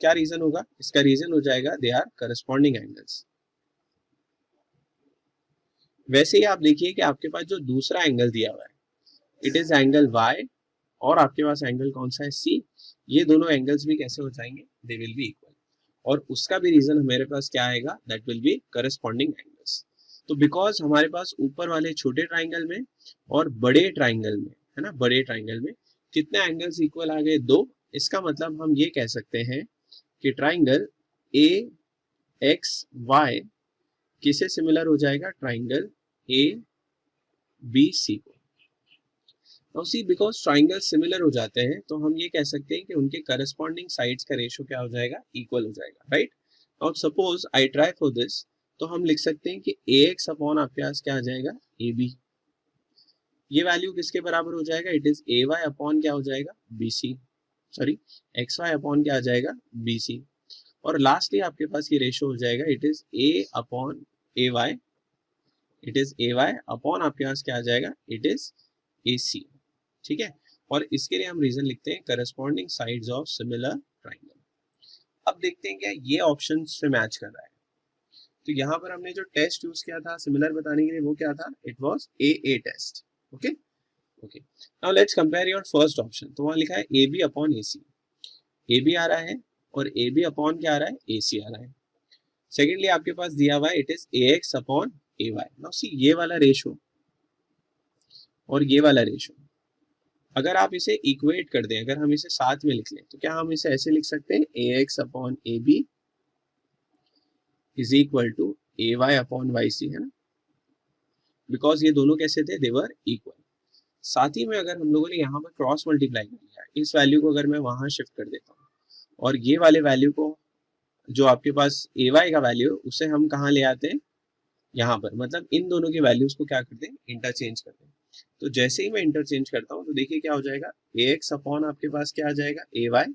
क्या रीजन होगा, इसका रीजन हो जाएगा दे आर करस्पॉन्डिंग एंगल्स। वैसे ही आप देखिए कि आपके पास जो दूसरा एंगल दिया हुआ है इट इज एंगल वाई और आपके पास एंगल कौन सा है सी, ये दोनों एंगल्स भी कैसे हो जाएंगे, दे विल बी इक्वल। और उसका भी रीजन मेरे पास क्या आएगा, that will B corresponding angles. तो बिकॉज हमारे पास ऊपर वाले छोटे ट्राइंगल में और बड़े ट्राइंगल में, है ना, बड़े ट्राइंगल में कितने एंगल्स इक्वल आ गए, दो। इसका मतलब हम ये कह सकते हैं कि ट्राइंगल ए एक्स वाई किसे सिमिलर हो जाएगा, ट्राइंगल ए बी सी को। Now see because triangle similar हो जाते हैं तो हम ये कह सकते हैं कि उनके करस्पॉन्डिंग साइड्स का रेशियो क्या हो जाएगा, इक्वल हो जाएगा, right. Now suppose I try for this, तो हम लिख सकते हैं कि ए एक्स अपॉन आपके पास क्या आ जाएगा, ए बी, ये वैल्यू किसके बराबर हो जाएगा, it is A Y upon क्या हो जाएगा, B C, sorry X Y upon क्या आ जाएगा, बी सी। और लास्टली आपके पास ये रेशियो हो जाएगा it is A upon A Y, it is A Y upon आपके पास क्या आ जाएगा, इट इज ए सी, ठीक है। और इसके लिए हम रीजन लिखते हैं corresponding sides of similar triangle. अब देखते हैं क्या ये ऑप्शन से मैच कर रहा है। तो यहाँ पर हमने जो टेस्ट यूज किया था सिमिलर बताने के लिए वो क्या था, it was a test, okay okay. Now let's compare your first option, तो वहां लिखा है A B upon A C, A B आ रहा है और ए बी अपॉन क्या आ रहा है, ए सी आ रहा है। सेकेंडली आपके पास दिया हुआ है it is A X upon A Y. Now see ये वाला रेशो और ये वाला रेशो अगर आप इसे इक्वेट कर दें, अगर हम इसे साथ में लिख लें, तो क्या हम इसे ऐसे लिख सकते हैं, A X upon A B is equal to A Y upon Y C, है ना, बिकॉज ये दोनों कैसे थे, देवर इक्वल। साथ ही में अगर हम लोगों ने यहाँ पर क्रॉस मल्टीप्लाई कर लिया, इस वैल्यू को अगर मैं वहां शिफ्ट कर देता हूँ और ये वाले वैल्यू को जो आपके पास ए वाई का वैल्यू उसे हम कहाँ ले आते हैं, यहाँ पर, मतलब इन दोनों की वैल्यूज को क्या करते हैं, इंटरचेंज करते हैं। तो जैसे ही मैं इंटरचेंज करता हूँ तो देखिए क्या हो जाएगा, ए एक्स अपॉन आपके पास क्या आ जाएगा, ए वाई,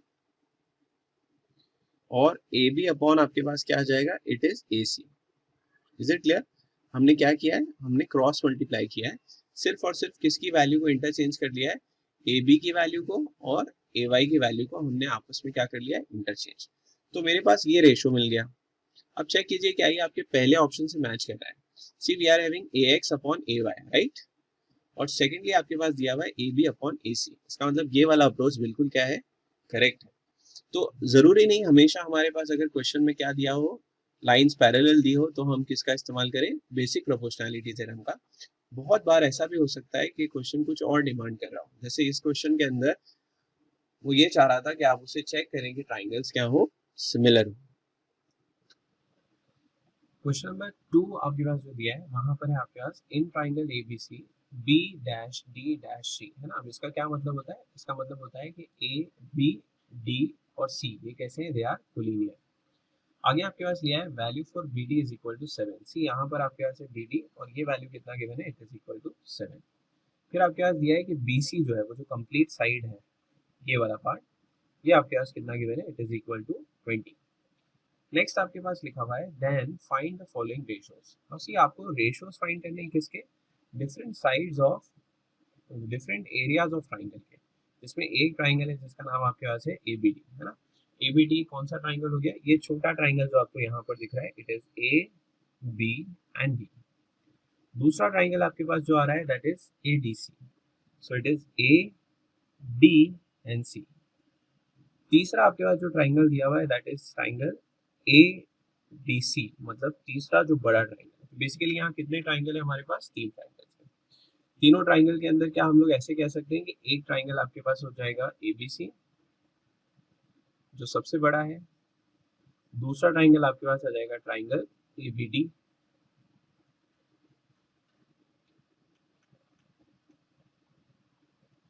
और ए बी अपॉन आपके पास क्या आ जाएगा, it is A C. Is it clear, हमने क्या किया है, हमने क्रॉस मल्टीप्लाई किया है, सिर्फ और सिर्फ किसकी वैल्यू को इंटरचेंज कर लिया है, ए बी की वैल्यू को और ए वाई की वैल्यू को हमने आपस में क्या कर लिया है, इंटरचेंज। तो मेरे पास ये रेशो मिल गया। अब चेक कीजिए क्या ये आपके पहले ऑप्शन से मैच कर रहा है। See we are having A X upon A Y, right, और सेकेंडली आपके पास दिया हुआ है ए बी अपॉन ए सी, इसका मतलब ये वाला अप्रोच बिल्कुल क्या है, करेक्ट है। तो जरूरी नहीं हमेशा हमारे पास अगर क्वेश्चन में क्या दिया हो, लाइंस पैरेलल दी हो, तो हम किसका इस्तेमाल करें, बेसिक प्रोपोर्शनलिटी थ्योरम का। बहुत बार ऐसा भी हो सकता है कि क्वेश्चन कुछ और डिमांड कर रहा हो, जैसे इस क्वेश्चन के अंदर वो ये चाह रहा था कि आप उसे चेक करें कि ट्राइंगल्स क्या हो, सिमिलर हो। क्वेश्चन नंबर 2 आपके पास जो दिया है वहां पर है आपके पास in triangle ABC B dash D dash C है ना। अब इसका क्या मतलब होता है, इसका मतलब होता है कि A B D और C ये कैसे हैं, दे आर कोलिनियर। आगे आपके पास लिया है value for BD is equal to 7। See यहाँ पर आपके पास है BD और ये वैल्यू कितना गिवन है, इट इज इक्वल टू 7। फिर आपके पास दिया है कि BC जो है वो जो कंप्लीट साइड है ये वाला पार्ट, ये आपके पास कितना गिवन है, it is equal to 20। Next आपके पास लिखा हुआ है then find the following ratios. और सी आपको रेशियोज फाइंड करने हैं किसके, different sides of different areas of triangle के, जिसमें एक ट्राइंगल है जिसका नाम आपके पास है ABD है ना। ABD कौन सा ट्राइंगल हो गया, ये छोटा ट्राइंगल जो आपको यहाँ पर दिख रहा है, it is AB and B। दूसरा ट्राइंगल आपके पास जो आ रहा है that is ADC, so it is AD and C। तीसरा आपके पास जो ट्राइंगल दिया हुआ है दैट इज ट्राइंगल ADC, मतलब तीसरा जो बड़ा ट्राइंगल। बेसिकली यहाँ कितने ट्राइंगल है हमारे पास, 3 ट्राइंगल है। तीनों ट्राइंगल के अंदर क्या हम लोग ऐसे कह सकते हैं कि एक ट्राइंगल आपके पास हो जाएगा ABC जो सबसे बड़ा है, दूसरा ट्राइंगल आपके पास आ जाएगा triangle ABD,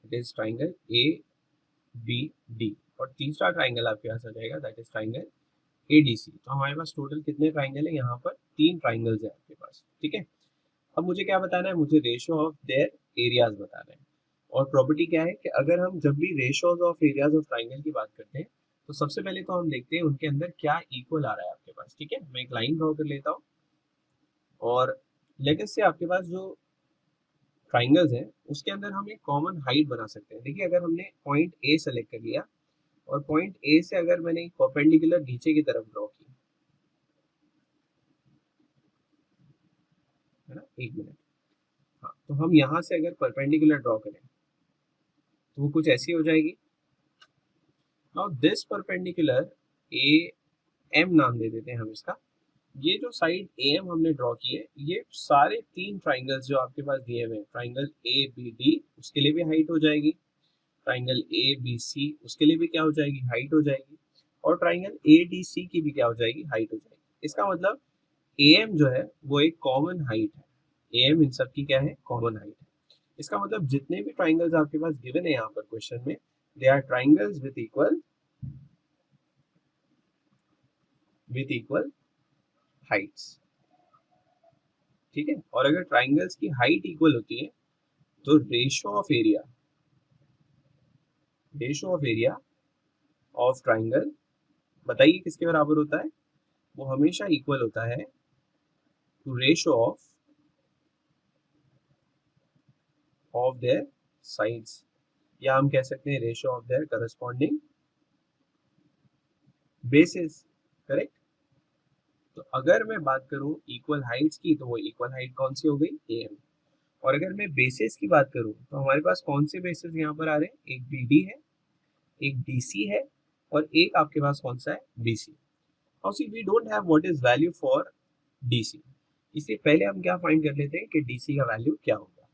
it is triangle ABD, और तीसरा ट्राइंगल आपके पास आ जाएगा दैट इज ट्राइंगल ADC। तो हमारे पास टोटल कितने ट्राइंगल है, यहाँ पर 3 ट्राइंगल्स है आपके पास, ठीक है। अब मुझे क्या बताना है, मुझे रेशियो ऑफ देयर एरियाज बताना है। और प्रॉपर्टी क्या है कि अगर हम जब भी ratios of areas of triangle की बात करते हैं तो सबसे पहले तो हम देखते हैं उनके अंदर क्या इक्वल आ रहा है आपके पास, ठीक है। मैं एक लाइन ड्रॉ कर लेता हूँ और लेट अस से आपके पास जो ट्राइंगल्स हैं उसके अंदर हम एक कॉमन हाइट बना सकते हैं। देखिए अगर हमने पॉइंट A सेलेक्ट कर लिया और पॉइंट A से अगर मैंने एक परपेंडिकुलर नीचे की तरफ ड्रॉ की, है ना, एक मिनट, हाँ, तो हम यहाँ से अगर परपेंडिकुलर ड्रॉ करें तो वो कुछ ऐसी हो जाएगी। नाउ दिस परपेंडिकुलर AM नाम दे देते हैं हम इसका। ये जो साइड AM हमने ड्रॉ की है ये सारे 3 ट्राइंगल्स जो आपके पास दिए हुए हैं, ट्राइंगल ABD उसके लिए भी हाइट हो जाएगी, ट्राइंगल ABC उसके लिए भी क्या हो जाएगी, हाइट हो जाएगी, और ट्राइंगल ADC की भी क्या हो जाएगी, हाइट हो जाएगी। इसका मतलब AM जो है वो एक कॉमन हाइट है, AM इन सब की क्या है, कॉमन हाइट है। इसका मतलब जितने भी ट्राइंगल्स आपके पास गिवन है यहाँ पर क्वेश्चन में, they are triangles with equal heights, ठीक है। और अगर ट्राइंगल्स की हाइट इक्वल होती है तो ratio of area of triangle बताइए किसके बराबर होता है, वो हमेशा इक्वल होता है to ratio of their sides, या हम कह सकते हैं ratio of their corresponding bases, correct. तो अगर मैं बात करूं इक्वल हाइट्स की तो वो इक्वल हाइट कौन सी हो गई, AM। और अगर मैं बेसिस की बात करूं तो हमारे पास कौन से बेसिस यहाँ पर आ रहे हैं, एक BD है, एक DC है, और एक आपके पास कौन सा है, BC। और see we don't have what is value for DC, इसलिए पहले हम क्या फाइंड कर लेते हैं कि DC का वैल्यू क्या होगा।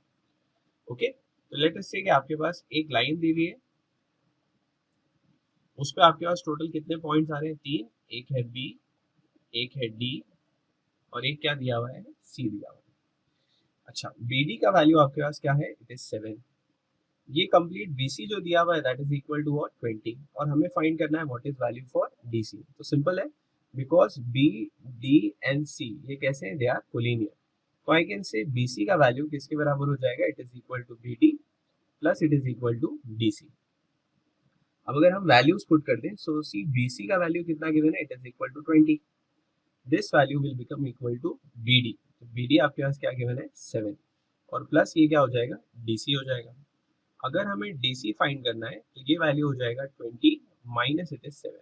ओके, तो लेट अस से कि आपके पास एक लाइन दी हुई है, उस पर आपके पास टोटल कितने पॉइंट्स आ रहे हैं, 3, एक है B, एक है D, और एक क्या दिया हुआ है, C दिया हुआ है। अच्छा, BD का वैल्यू आपके पास क्या है, इट इज 7। ये कंप्लीट BC जो दिया हुआ है that is equal to what, 20, और हमें फाइंड करना है what is value for DC। तो सिंपल है, because B D and C ये कैसे हैं, दे आर कोलिनियर, तो आई कैन से BC का वैल्यू किसके बराबर हो जाएगा, it is equal to BD plus it is equal to DC। अब अगर हम वैल्यूज पुट कर दें, सो सी BC का वैल्यू कितना गिवन है, it is equal to 20, this value will become equal to BD। तो BD आपके पास क्या गिवन है, 7, और प्लस ये क्या हो जाएगा, DC हो जाएगा। अगर हमें DC फाइंड करना है तो ये वैल्यू हो जाएगा 20 minus it is 7,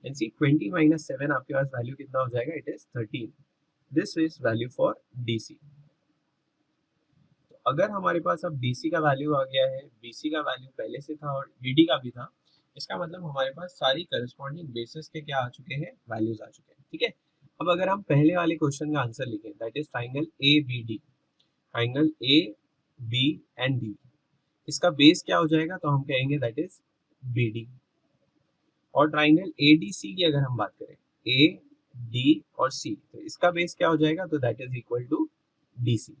and see 20 minus 7 आपके पास वैल्यू कितना हो जाएगा, it is 13। This is value for DC। तो अगर हमारे पास अब DC का वैल्यू आ गया है, BC का वैल्यू पहले से था और BD का भी था, इसका मतलब हमारे पास सारी करस्पॉन्डिंग बेसिस के क्या आ चुके हैं, वैल्यूज आ चुके हैं, ठीक है। अब अगर हम पहले वाले क्वेश्चन का आंसर लिखें that is triangle ABD, triangle AB and D, इसका बेस क्या हो जाएगा, तो हम कहेंगे दैट इज BD। और ट्राइंगल ADC की अगर हम बात करें, डी और सी, तो इसका बेस क्या हो जाएगा, तो that is equal to D C.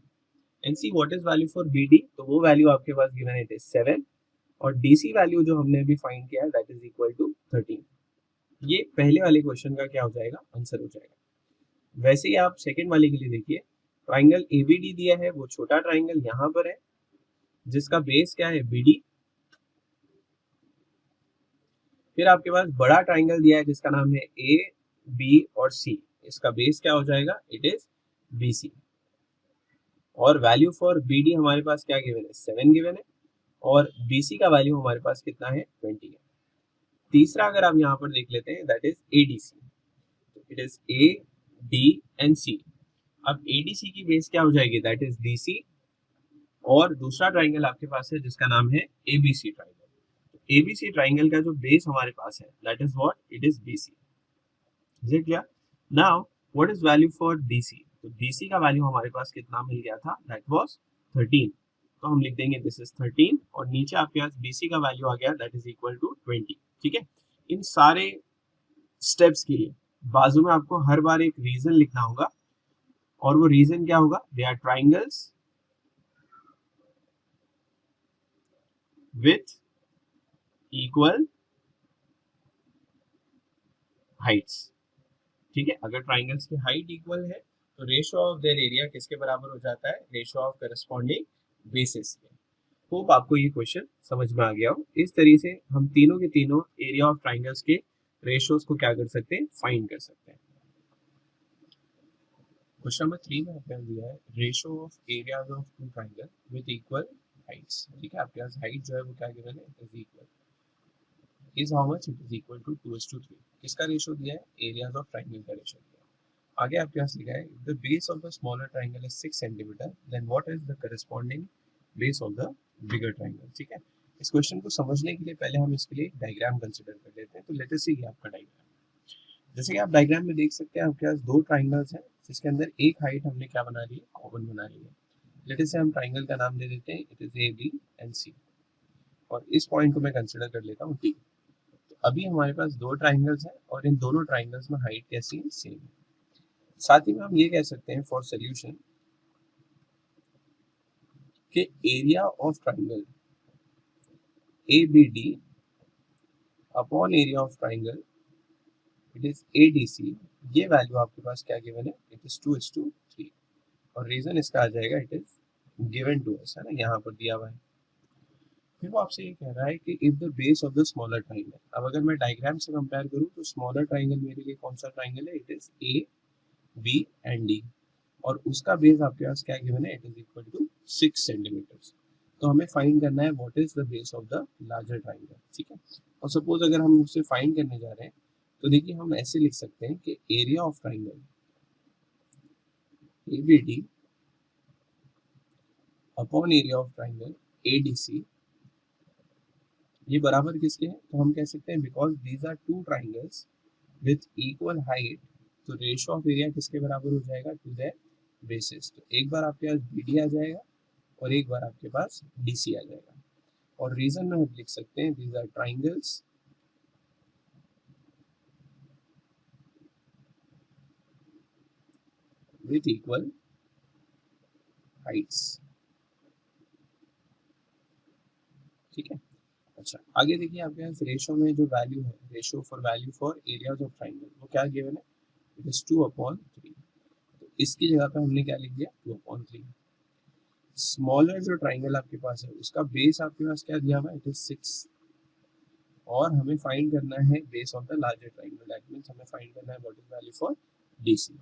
And see what is value for B D, तो वो वैल्यू आपके पास गिवन है, इट इज 7, और डी सी वैल्यू जो हमने अभी फाइंड किया है दैट इज इक्वल टू 13। ये पहले वाले क्वेश्चन का क्या हो जाएगा, आंसर हो जाएगा। वैसे ही आप सेकंड वाले के लिए देखिए, ट्राइंगल एबीडी दिया है, वो छोटा ट्राइंगल यहाँ पर है जिसका बेस क्या है, बीडी। फिर आपके पास बड़ा ट्राइंगल दिया है जिसका नाम है ए बी और सी, इसका बेस क्या हो जाएगा, इट इज बी सी। और वैल्यू फॉर बी डी हमारे पास क्या गिवन है, 7 गिवन है, और बी सी का वैल्यू हमारे पास कितना है, 20 है। तीसरा अगर आप यहाँ पर देख लेते हैं that is A D C, it is A D and C. अब ए डी सी की बेस क्या हो जाएगी, दैट इज डी सी, और दूसरा ट्राइंगल आपके पास है जिसका नाम है एबीसी ट्राइंगल। एबीसी ट्राइंगल का जो बेस हमारे पास है that is what, it is BC. Is it clear? Now what is value for DC, तो डीसी का वैल्यू हमारे पास कितना मिल गया था, दैट वाज 13, तो हम लिख देंगे दिस इज 13, और नीचे आपके पास बीसी का वैल्यू आ गया दैट इज इक्वल टू 20। ठीक है, इन सारे स्टेप्स के लिए बाजू में आपको हर बार एक रीजन लिखना होगा, और वो रीजन क्या होगा, they are triangles with equal heights. ठीक है, अगर ट्राइंगल्स की हाइट इक्वल है तो रेशियो ऑफ देयर एरिया किसके बराबर हो जाता है, रेशियो ऑफ करस्पॉन्डिंग बेसिस के। होप आपको ये क्वेश्चन समझ में आ गया हो। इस तरीके से हम तीनों के तीनों एरिया ऑफ ट्राइंगल्स के रेशियोज को क्या कर सकते हैं, फाइंड कर सकते हैं। क्वेश्चन नंबर 3 में आपने दिया है ratio of areas of two triangle with equal heights. ठीक है, आपके पास हाइट जो है वो क्या गिवन है, is equal, is how much, it is equal to 2:3। किसका रेशियो दिया है, एरियाज ऑफ ट्राइंगल का रेशियो दिया है। आगे आपके पास लिखा है the base of the smaller triangle is 6 centimetre, then what is the corresponding base of the bigger triangle. ठीक है, इस क्वेश्चन को समझने के लिए पहले हम इसके लिए डायग्राम कंसीडर कर लेते हैं। तो लेट अस सी आपका डायग्राम, जैसे कि आप डायग्राम में देख सकते हैं आपके पास दो ट्राइंगल्स हैं जिसके अंदर एक हाइट हमने क्या बना ली है, कॉमन बना ली है। लेट अस से हम ट्राइंगल का नाम दे देते हैं, it is A B and C, और इस पॉइंट को मैं कंसीडर कर लेता हूँ डी। तो अभी हमारे पास दो ट्राइंगल्स हैं और इन दोनों ट्राइंगल्स में हाइट कैसी है, सेम है। साथ ही में हम ये कह सकते हैं फॉर सोल्यूशन कि area of triangle A B D upon area of triangle it is A D C, ये वैल्यू आपके पास क्या गिवन है, इट इज 2:3, और रीजन इसका आ जाएगा, it is given to us, है ना, यहाँ पर दिया हुआ है। फिर वो आपसे ये कह रहा है कि if the base of the smaller triangle, अब अगर मैं डायग्राम से कंपेयर करूँ तो स्मॉलर ट्राइंगल मेरे लिए कौन सा ट्राइंगल है, it is A B and D, और उसका बेस आपके पास क्या गिवन है, it is equal to 6 centimetre. तो हमें फाइंड करना है what is the base of the larger triangle. ठीक है, और सपोज अगर हम उसे फाइंड करने जा रहे हैं तो देखिए हम ऐसे लिख सकते हैं कि area of triangle A B D upon area of triangle A D C, ये बराबर किसके हैं, तो हम कह सकते हैं because these are two triangles with equal height, तो रेशियो ऑफ एरिया किसके बराबर हो जाएगा, टू देयर बेसिस। तो एक बार आपके पास बी डी आ जाएगा और एक बार आपके पास डी सी आ जाएगा, और रीजन में हम लिख सकते हैं these are triangles with equal heights. ठीक है, अच्छा आगे देखिए आपके पास रेशियो में जो वैल्यू है, ratio for value for areas of triangle, वो क्या गिवन है, इट इज 2/3। तो इसकी जगह पे हमने क्या लिख दिया, 2/3। स्मॉलर जो ट्राइंगल आपके पास है उसका बेस आपके पास क्या दिया हुआ है, इट इज 6, और हमें फाइंड करना है base of the larger triangle, that means हमें फाइंड करना है what is value for DC.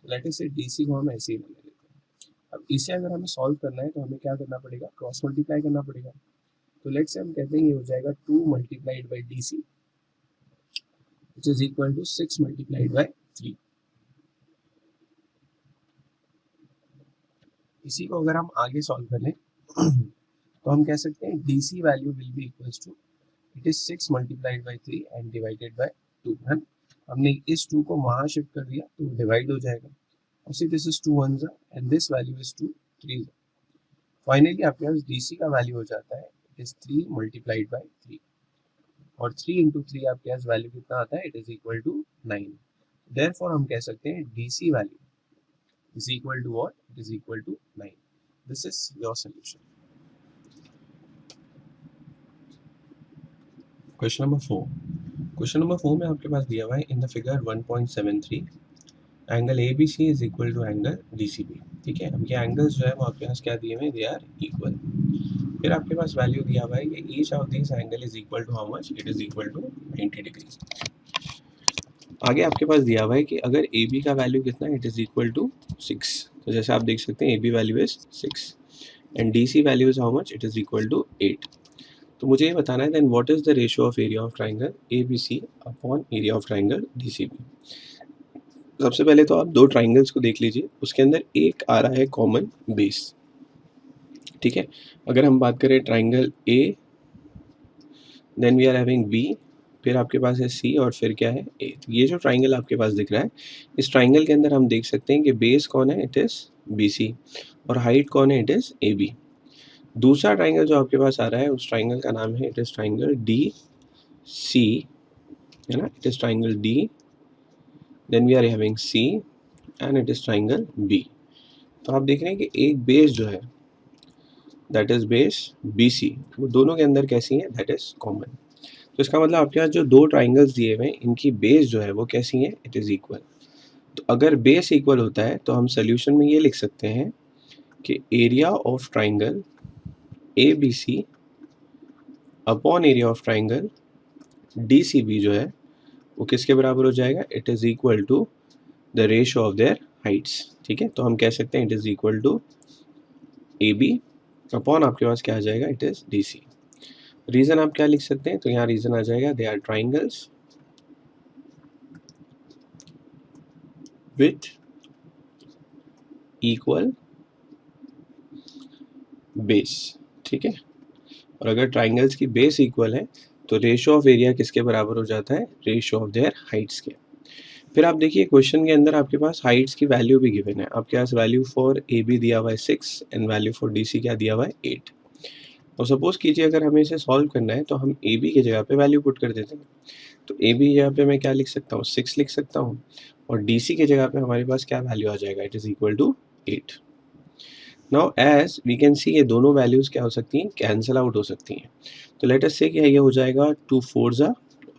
Late us से डीसी को हम ऐसे ही बना लेते हैं। अब इसे अगर हमें सॉल्व करना है तो हमें क्या करना पड़ेगा, क्रॉस मल्टीप्लाई करना पड़ेगा। तो लेट से हम कहते हैं ये हो जाएगा 2 multiplied by D C which is equal to 6 multiplied by 3। इसी को अगर हम आगे सॉल्व कर लें तो हम कह सकते हैं D C value will be equal to, it is 6 multiplied by 3 and divided by 2 है। हमने इस 2 को वहां शिफ्ट कर दिया तो डिवाइड हो जाएगा, और see this is 2 1 and this value is 2 3। Finally आपके पास डीसी का वैल्यू हो जाता है, इट इज 3 मल्टीप्लाइड बाई 3, और 3 इंटू 3 आपके पास वैल्यू कितना आता है, it is equal to 9। Therefore हम कह सकते हैं DC value is equal to what? It is equal to 9. This is your solution. Question number 4. Question number 4 में आपके पास दिया हुआ है in the figure 1.73 angle ABC is equal to angle DCB. ठीक है, अब ये एंगल्स जो है वो आपके पास क्या दिए हुए हैं, they are equal. फिर आपके पास वैल्यू दिया हुआ है कि each of these angle is equal to how much? It is equal to 90 degrees. आगे आपके पास दिया हुआ है कि अगर AB का वैल्यू कितना है, इट इज इक्वल टू 6. तो जैसे आप देख सकते हैं AB value is 6 and DC value is how much? It is equal to 8. तो मुझे ये बताना है then what is the ratio of area of triangle ABC upon area of triangle DCB. सबसे पहले तो आप दो ट्राइंगल्स को देख लीजिए, उसके अंदर एक आ रहा है कॉमन बेस. ठीक है, अगर हम बात करें triangle A, then we are having B, फिर आपके पास है C और फिर क्या है A. तो ये जो ट्राइंगल आपके पास दिख रहा है, इस ट्राइंगल के अंदर हम देख सकते हैं कि बेस कौन है, इट इज़ BC, और हाइट कौन है, इट इज़ AB. दूसरा ट्राइंगल जो आपके पास आ रहा है उस ट्राइंगल का नाम है, इट इज़ ट्राइंगल DC, है ना, it is triangle D, then we are having C and it is triangle B. तो आप देख रहे हैं कि एक बेस जो है दैट इज़ बेस BC, वो दोनों के अंदर कैसी है, दैट इज़ कॉमन. तो इसका मतलब आपके पास जो दो ट्राइंगल्स दिए हुए हैं इनकी बेस जो है वो कैसी है, इट इज़ इक्वल. तो अगर बेस इक्वल होता है तो हम सोल्यूशन में ये लिख सकते हैं कि area of triangle ABC upon area of triangle DCB जो है वो किसके बराबर हो जाएगा, it is equal to the ratio of their heights. ठीक है, तो हम कह सकते हैं it is equal to AB upon आपके पास क्या आ जाएगा, इट इज़ DC. रीज़न आप क्या लिख सकते हैं, तो यहाँ रीज़न आ जाएगा they are triangles with equal base. ठीक है, और अगर ट्राइंगल्स की बेस इक्वल है तो रेशियो ऑफ एरिया किसके बराबर हो जाता है, रेशियो ऑफ देयर हाइट्स के. फिर आप देखिए क्वेश्चन के अंदर आपके पास हाइट्स की वैल्यू भी गिवन है. आपके पास वैल्यू फॉर AB दिया हुआ है 6 एंड वैल्यू फॉर DC क्या दिया हुआ है, 8. और सपोज कीजिए अगर हमें इसे सॉल्व करना है तो हम AB की जगह पे वैल्यू पुट कर देते हैं. तो AB की जगह पे मैं क्या लिख सकता हूँ, 6 लिख सकता हूँ, और DC की जगह पे हमारे पास क्या वैल्यू आ जाएगा, it is equal to 8. Now as we can see ये दोनों वैल्यूज़ क्या हो सकती हैं, कैंसिल आउट हो सकती हैं. तो लेट अस से कि ये हो जाएगा 2 4 जा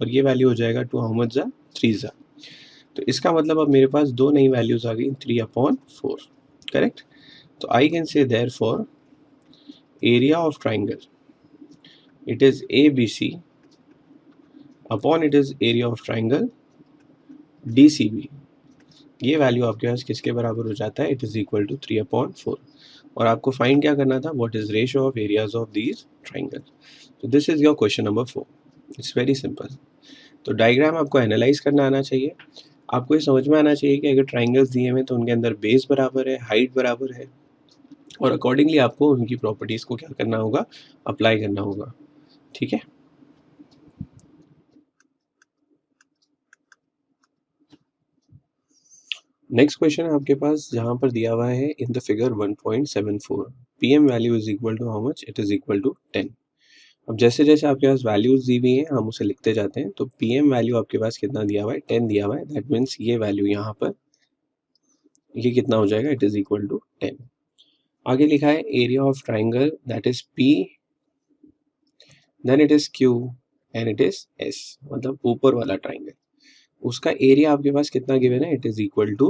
और ये वैल्यू हो जाएगा 2 हाउ मच जा, 3 जा. तो इसका मतलब अब मेरे पास दो नई वैल्यूज़ आ गई, 3/4. करेक्ट. तो आई कैन से therefore area of triangle it is ABC upon it is area of triangle DCB. ये वैल्यू आपके पास किसके बराबर हो जाता है, इट इज़ इक्वल टू 3/4. और आपको फाइंड क्या करना था, what is ratio of areas of these triangle. तो this is your question number 4. It's very simple. तो डायग्राम आपको एनालाइज करना आना चाहिए. आपको ये समझ में आना चाहिए कि अगर ट्राइंगल्स दिए हुए तो उनके अंदर बेस बराबर है, हाइट बराबर है, और अकॉर्डिंगली आपको उनकी प्रॉपर्टीज़ को क्या करना होगा, अप्लाई करना होगा. ठीक है. नेक्स्ट क्वेश्चन है आपके पास जहाँ पर दिया हुआ है in the figure 1.74 PM value is equal to how much, it is equal to 10. अब जैसे जैसे आपके पास वैल्यूज दी हुई हैं हम उसे लिखते जाते हैं. तो PM वैल्यू आपके पास कितना दिया हुआ है, 10 दिया हुआ है. दैट मीन्स ये वैल्यू यहाँ पर ये कितना हो जाएगा, इट इज इक्वल टू 10. आगे लिखा है area of triangle that is P, then it is Q and it is S. मतलब ऊपर वाला ट्राइंगल, उसका एरिया आपके पास कितना गिवन है, it is equal to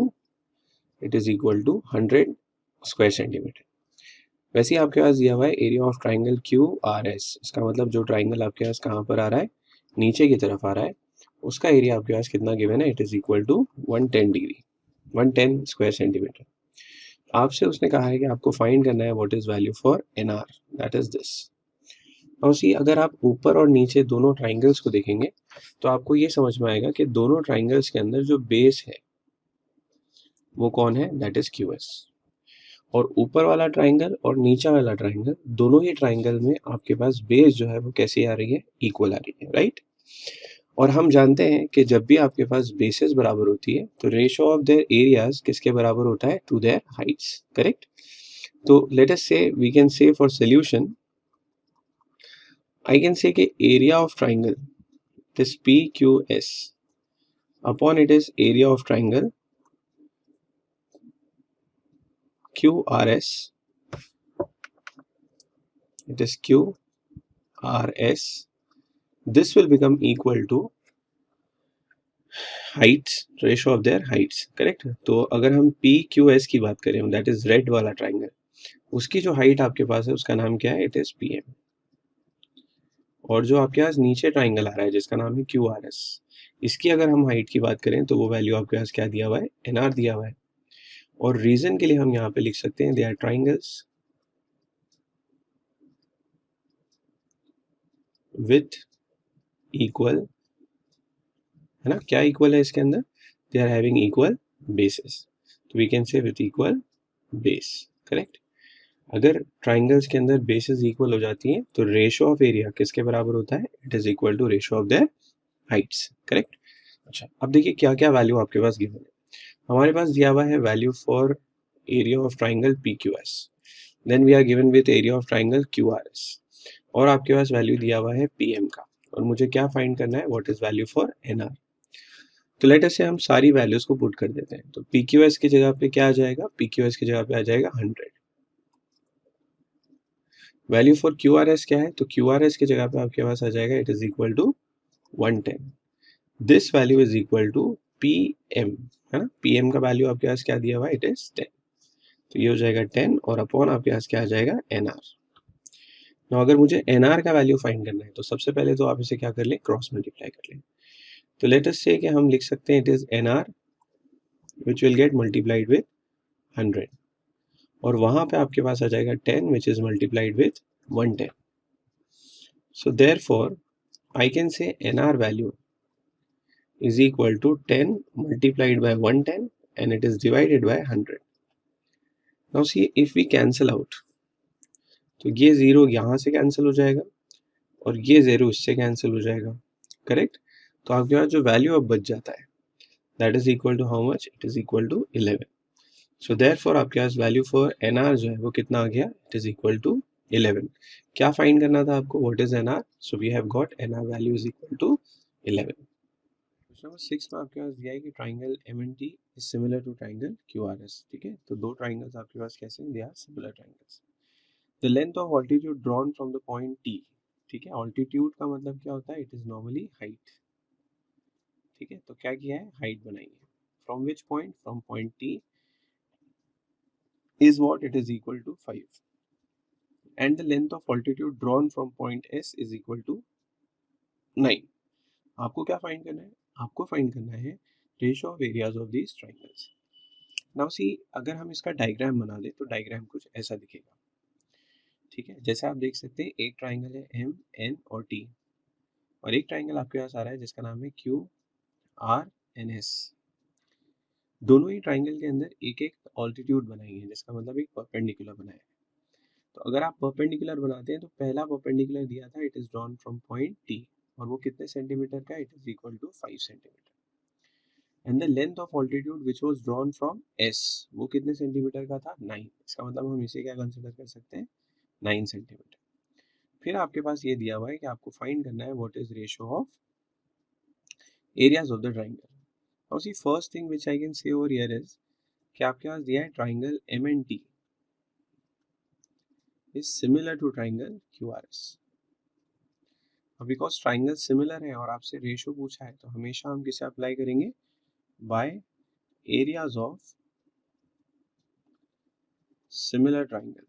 100 square centimetre. वैसे ही आपके पास दिया हुआ है एरिया ऑफ ट्राइंगल QRS. इसका मतलब जो ट्राइंगल आपके पास कहाँ पर आ रहा है, नीचे की तरफ आ रहा है, उसका एरिया आपके पास कितना गिवन है, it is equal to 110 degree, 110 square centimetre. आपसे उसने कहा है कि आपको फाइंड करना है what is value for NR, that is this. और सी अगर आप ऊपर और नीचे दोनों ट्राइंगल्स को देखेंगे तो आपको ये समझ में आएगा कि दोनों ट्राइंगल्स के अंदर जो बेस है वो कौन है, दैट इज QS. और ऊपर वाला ट्राइंगल और नीचे वाला ट्राइंगल, दोनों ही ट्राइंगल में आपके पास बेस जो है वो कैसी आ रही है, इक्वल आ रही है, राइट. और हम जानते हैं कि जब भी आपके पास बेसेस बराबर होती है तो रेशियो ऑफ देयर एरियाज किसके बराबर होता है, टू देयर हाइट्स. करेक्ट. तो let us say we can say for solution I can say कि area of triangle this PQS upon it is area of triangle QRS, it is QRS, this will become equal to heights, ratio of their heights, correct. तो अगर हम PQS की बात करें, that is red वाला triangle, उसकी जो height आपके पास है उसका नाम क्या है, इट इज PM। और जो आपके पास नीचे ट्राइंगल आ रहा है जिसका नाम है QRS, इसकी अगर हम हाइट की बात करें तो वो वैल्यू आपके पास क्या दिया हुआ है, NR दिया हुआ है। और रीजन के लिए हम यहाँ पे लिख सकते हैं they are triangles with equal, है ना, क्या इक्वल है इसके अंदर, they are having equal basis, तो we can say with equal base, correct. अगर ट्राइंगल्स के अंदर बेसिस इक्वल हो जाती हैं तो रेशो ऑफ एरिया किसके बराबर होता है, it is equal to ratio of their heights, correct. अच्छा, अब देखिए क्या क्या वैल्यू आपके पास गिवन है। हमारे पास दिया हुआ है value for area of triangle PQS, then we are given with area of triangle QRS, और आपके पास वैल्यू दिया हुआ है PM का, और मुझे क्या फाइंड करना है, what is value for NR। तो लेट अस से हम सारी वैल्यूज को पुट कर देते हैं। तो PQS की जगह पे क्या आ जाएगा, PQS की जगह पे आ जाएगा 100। वैल्यू फॉर QRS क्या है, तो QRS की जगह पे आपके पास आ जाएगा it is equal to 110। This value is equal to PM, है ना। PM का वैल्यू आपके पास क्या दिया हुआ है, इट इज 10, तो ये हो जाएगा 10 और अपॉन आपके पास क्या आ जाएगा, NR। तो अगर मुझे NR का वैल्यू फाइंड करना है तो सबसे पहले तो आप इसे क्या कर लें, क्रॉस मल्टीप्लाई कर लें। तो लेट अस से कि हम लिख सकते हैं it is NR which will get multiplied with 100, और वहां पे आपके पास आ जाएगा 10 which is multiplied with 110। So therefore I can say NR value is equal to 10 multiplied by 110 and it is divided by 100. Now see if we cancel out, तो ये zero यहाँ से कैंसिल हो जाएगा और ये जीरो इससे कैंसिल हो जाएगा, करेक्ट। तो आपके पास जो वैल्यू अब बच जाता है that is equal to how much, it is equal to 11। So therefore आपके पास वैल्यू फॉर NR जो है वो कितना आ गया, इट इज इक्वल टू 11। क्या फाइंड करना था आपको, what is NR, so we have got NR value is equal to 11। Question number 6 में आपके पास दिया है कि triangle MNT is similar to triangle QRS, ठीक है। तो दो ट्राइंगल्स आपके पास कैसे हैं, they are similar triangles. The length of altitude drawn from the point T, ठीक है। ऑल्टीट्यूड का मतलब क्या होता है, इट इज नॉर्मली हाइट, ठीक है। तो क्या किया है, हाइट बनाई है। From which point, from point T is what, it is equal to 5, and the length of altitude drawn from point S is equal to 9। आपको क्या फाइंड करना है, आपको फाइंड करना है ratio of areas of these triangles. Now see अगर हम इसका डायग्राम बना दें तो डायग्राम कुछ ऐसा दिखेगा, ठीक है। जैसे आप देख सकते हैं एक ट्राइंगल है MN और T, और एक ट्राइंगल आपके पास आ रहा है जिसका नाम है QRNS। दोनों ही ट्राइंगल के अंदर एक एक ऑल्टीट्यूड बनाई है, जिसका मतलब एक परपेंडिकुलर बनाया है। तो अगर आप परपेंडिकुलर बनाते हैं तो पहला परपेंडिकुलर दिया था it is drawn from point T, और वो कितने सेंटीमीटर का, it is equal to 5 centimetre. And the length of altitude which was drawn from S, वो कितने सेंटीमीटर का था, 9। इसका मतलब हम इसे क्या कंसिडर कर सकते हैं, 9 सेंटीमीटर। फिर आपके पास ये दिया हुआ है कि आपको फाइंड करना है what is ratio of areas of the triangle. Now see first thing which I can say over here is कि आपके पास दिया है triangle MNT is similar to triangle QRS। अब बिकॉज ट्राइंगल सिमिलर है और आपसे रेशियो पूछा है तो हमेशा हम किसे अप्लाई करेंगे, by areas of similar triangle,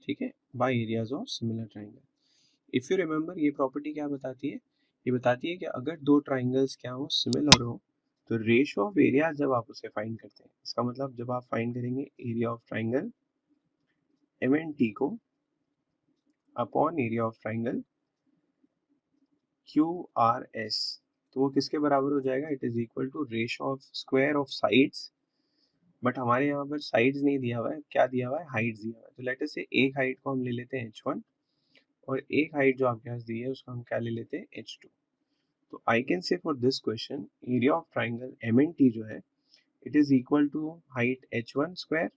ठीक है, by areas of similar triangle. If you remember ये प्रॉपर्टी क्या बताती है, ये बताती है कि अगर दो ट्राइंगल्स क्या हो, सिमिलर हो, तो रेशियो ऑफ एरिया जब आप उसे फाइंड करते हैं, इसका मतलब जब आप फाइंड करेंगे एरिया ऑफ ट्राइंगल MNT को upon area of triangle QRS, तो वो किसके बराबर हो जाएगा, it is equal to ratio of square of sides. But हमारे यहाँ पर साइड्स नहीं दिया हुआ है, क्या दिया हुआ है, हाइट्स दिया हुआ है। तो लेट अस से एक हाइट को हम ले लेते हैं H1, और एक हाइट जो आपके पास दी है उसको हम क्या ले लेते हैं, H2। तो I can say for this question area of triangle MNT जो है it is equal to height H1 square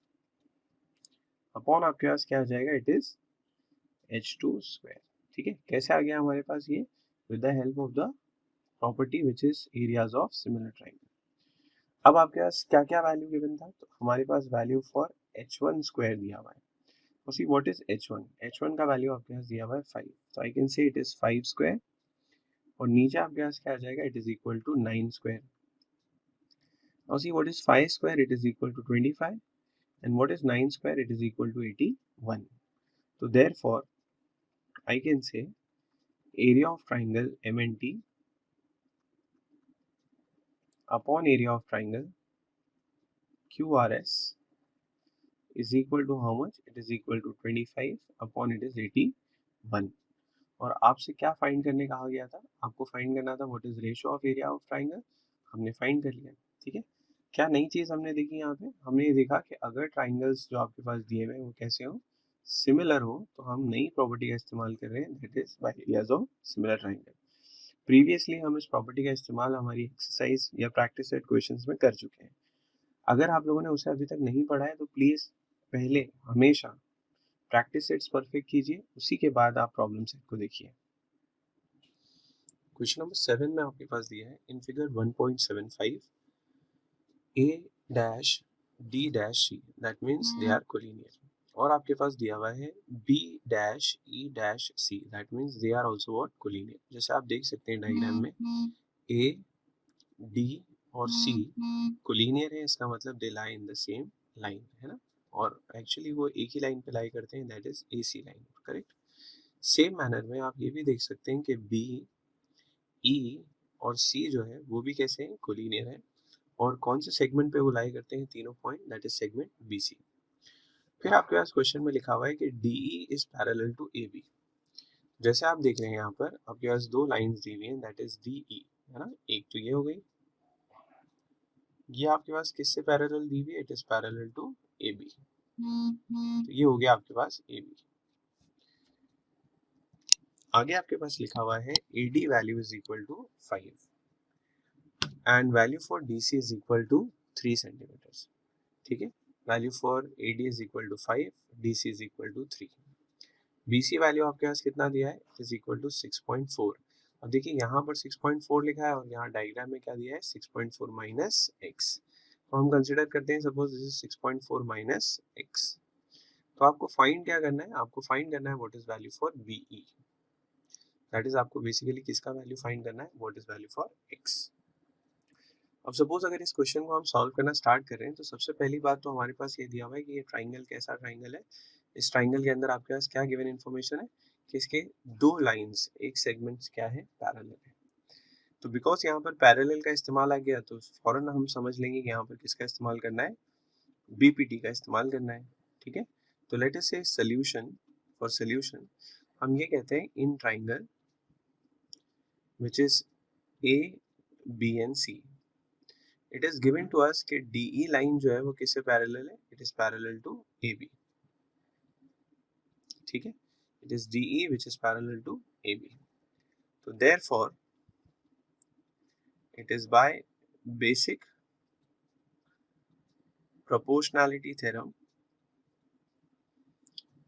upon आपके पास क्या आ जाएगा, इट इज H2 स्क्वायर। ठीक है, कैसे आ गया हमारे पास ये, with the help of the property which is areas of similar triangle. अब आपके पास क्या क्या वैल्यू गिवन था, तो हमारे पास वैल्यू फॉर h1 स्क्वायर दिया हुआ है। सी व्हाट इज h1, h1 का वैल्यू आपके पास दिया हुआ है 5, तो I can say it is 5 square, और नीचे आपके पास क्या आ जाएगा, it is equal to 9 square. Now see what is 5 square, it is equal to 25, and what is 9 square, it is equal to 81. So therefore I can say area of triangle MNT upon area of triangle QRS is equal to how much, it is equal to 25 upon it is 81. और आपसे क्या find करने कहा गया था, आपको find करना था what is ratio of area of triangle, हमने फाइंड कर लिया। ठीक है, क्या नई चीज हमने देखी यहाँ पे, हमने ये देखा कि अगर ट्राइंगल्स जो आपके पास दिए हुए हैं वो कैसे हो, सिमिलर हो, तो हम नई प्रॉपर्टी का इस्तेमाल कर रहे हैं, that is bye areas of similar triangle. Previously हम इस प्रॉपर्टी का इस्तेमाल हमारी एक्सरसाइज या प्रैक्टिस सेट क्वेश्चंस में कर चुके हैं। अगर आप लोगों ने उसे अभी तक नहीं पढ़ा है तो प्लीज पहले हमेशा प्रैक्टिस सेट्स परफेक्ट कीजिए, उसी के बाद आप प्रॉब्लम सेट को देखिए। क्वेश्चन नंबर 7 में आपके पास दिया है, in figure 1.75 a dash d dash c, that means they are collinear, और आपके पास दिया हुआ है b dash e dash c, that means they are also what collinear. जैसे आप देख सकते हैं डायग्राम में a d और c कोलिनियर है, इसका मतलब दे लाई इन द सेम लाइन, है ना, और एक्चुअली वो एक ही लाइन पे लाई करते हैं, that is AC line, correct. Same manner में आप ये भी देख सकते हैं कि B, E और C जो है वो भी कैसे हैं, कोलिनियर है, और कौन से सेगमेंट पे वो लाई करते हैं, तीनों point, that is segment BC। फिर आपके पास क्वेश्चन में लिखा हुआ है कि DE is parallel to AB। जैसे आप देख रहे हैं यहाँ पर आपके पास दो लाइंस दी हुई हैं, दैट इज DE, है ना, एक तो ये हो गई, ये आपके पास किससे पैरेलल दी हुई है, it is parallel to AB, तो ये हो गया आपके पास AB। आगे आपके पास लिखा हुआ है AD value is equal to 5 and value for DC is equal to 3 centimetre. ठीक है, value for AD is equal to 5, DC is equal to 3। BC value आपके पास कितना दिया है, इट इज इक्वल टू 6.4। अब देखिए यहाँ पर 6.4 लिखा है और यहाँ डायग्राम में क्या दिया है, 6.4 माइनस एक्स, तो हम कंसिडर करते हैं suppose this is 6.4 minus x. तो आपको फाइंड क्या करना है, आपको फाइंड करना है what is value for BE, that is आपको बेसिकली किसका वैल्यू फाइंड करना है, what is value for x. अब सपोज अगर इस क्वेश्चन को हम सॉल्व करना स्टार्ट कर रहे हैं, तो सबसे पहली बात तो हमारे पास ये दिया हुआ है कि ये ट्राइंगल कैसा ट्राइंगल है। इस ट्राइंगल के अंदर आपके पास क्या गिवन इन्फॉर्मेशन है कि इसके दो लाइंस, एक सेगमेंट क्या है, पैरेलल है। तो बिकॉज यहाँ पर पैरेलल का इस्तेमाल आ गया तो फौरन हम समझ लेंगे कि यहाँ पर किसका इस्तेमाल करना है, BPT का इस्तेमाल करना है। ठीक है, तो लेट अस से सोल्यूशन, फॉर सोल्यूशन हम ये कहते हैं in triangle which is A, B and C, it is given to us कि DE लाइन जो है वो किससे पैरेलल है, it is parallel to AB। ठीक है, it is DE which is parallel to AB, तो therefore it is by basic proportionality theorem,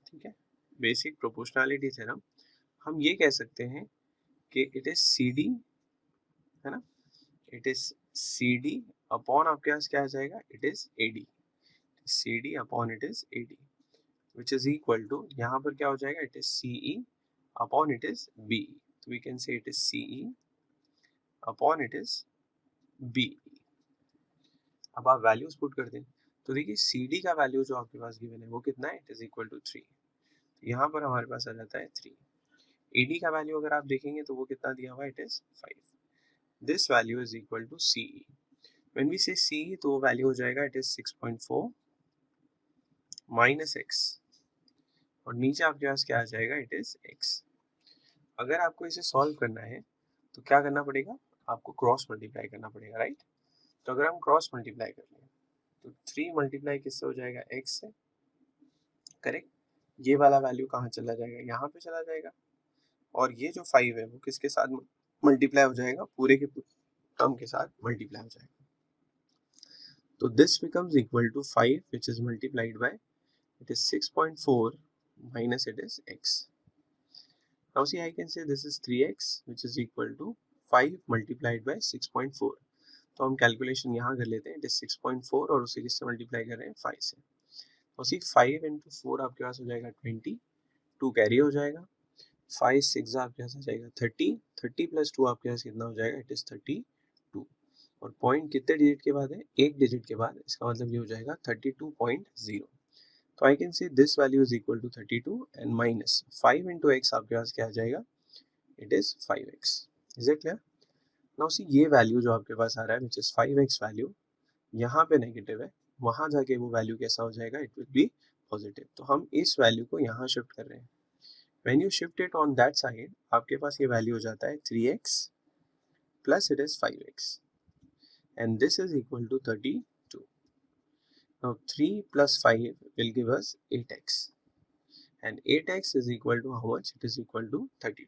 ठीक है, basic proportionality theorem हम ये कह सकते हैं कि it is CD, है ना, it is CD अपॉन आपके पास क्या आ जाएगा, it is AD, CD upon it is AD which is equal to, यहाँ पर क्या हो जाएगा, it is CE upon it is BE, so we can say it is CE upon it is BE। अब आप वैल्यूज पुट कर दें तो देखिए CD का वैल्यू जो आपके पास गिवन है वो कितना है, it is equal to 3, यहाँ पर हमारे पास आ जाता है 3। AD का वैल्यू अगर आप देखेंगे तो वो कितना दिया हुआ है, it is 5। this value is equal to CE, when we say CE तो वो वैल्यू हो जाएगा it is 6.4 minus x, और नीचे आपके पास क्या आ जाएगा, it is x। अगर आपको इसे सॉल्व करना है तो क्या करना पड़ेगा, आपको क्रॉस मल्टीप्लाई करना पड़ेगा, राइट। तो अगर हम क्रॉस मल्टीप्लाई कर लें तो 3 मल्टीप्लाई किससे हो जाएगा, x से, करेक्ट। ये वाला वैल्यू कहाँ चला जाएगा, यहाँ पे चला जाएगा, और ये जो 5 है वो किसके साथ मल्टीप्लाई हो जाएगा, पूरे के टर्म के साथ मल्टीप्लाई हो जाएगा। तो this becomes equal to 5 which is multiplied by, it is 6.4 minus it is x। Now see, I can say this is 3x which is equal to 5 multiplied by 6.4. तो हम कैलकुलेशन यहाँ कर लेते हैं, इट इज 6.4 और उसे किससे multiply कर रहे हैं 5 से। तो सी 5 इंटू 4 आपके पास हो जाएगा 20, 2 कैरी हो जाएगा, 5 6 आपके पास आ जाएगा 30, 30 प्लस 2 आपके पास कितना हो जाएगा, इट इज 32। और पॉइंट कितने डिजिट के बाद है, एक डिजिट के बाद, इसका मतलब ये हो जाएगा 32.0। तो I can say this value is equal to 32 and minus 5 into x आपके पास क्या आ जाएगा, it is 5x। Is it clear? Now see ये वैल्यू जो आपके पास आ रहा है विच इज 5x वैल्यू, यहाँ पे नेगेटिव है, वहां जाके वो वैल्यू कैसा हो जाएगा, इट विल बी पॉजिटिव। तो हम इस वैल्यू को यहाँ शिफ्ट कर रहे हैं। When you shift it on that side, आपके पास ये वैल्यू हो जाता है 3x plus it is 5x and this is equal to 32। Now 3 plus 5 will give us 8x and 8x is equal to how much, it is equal to 32।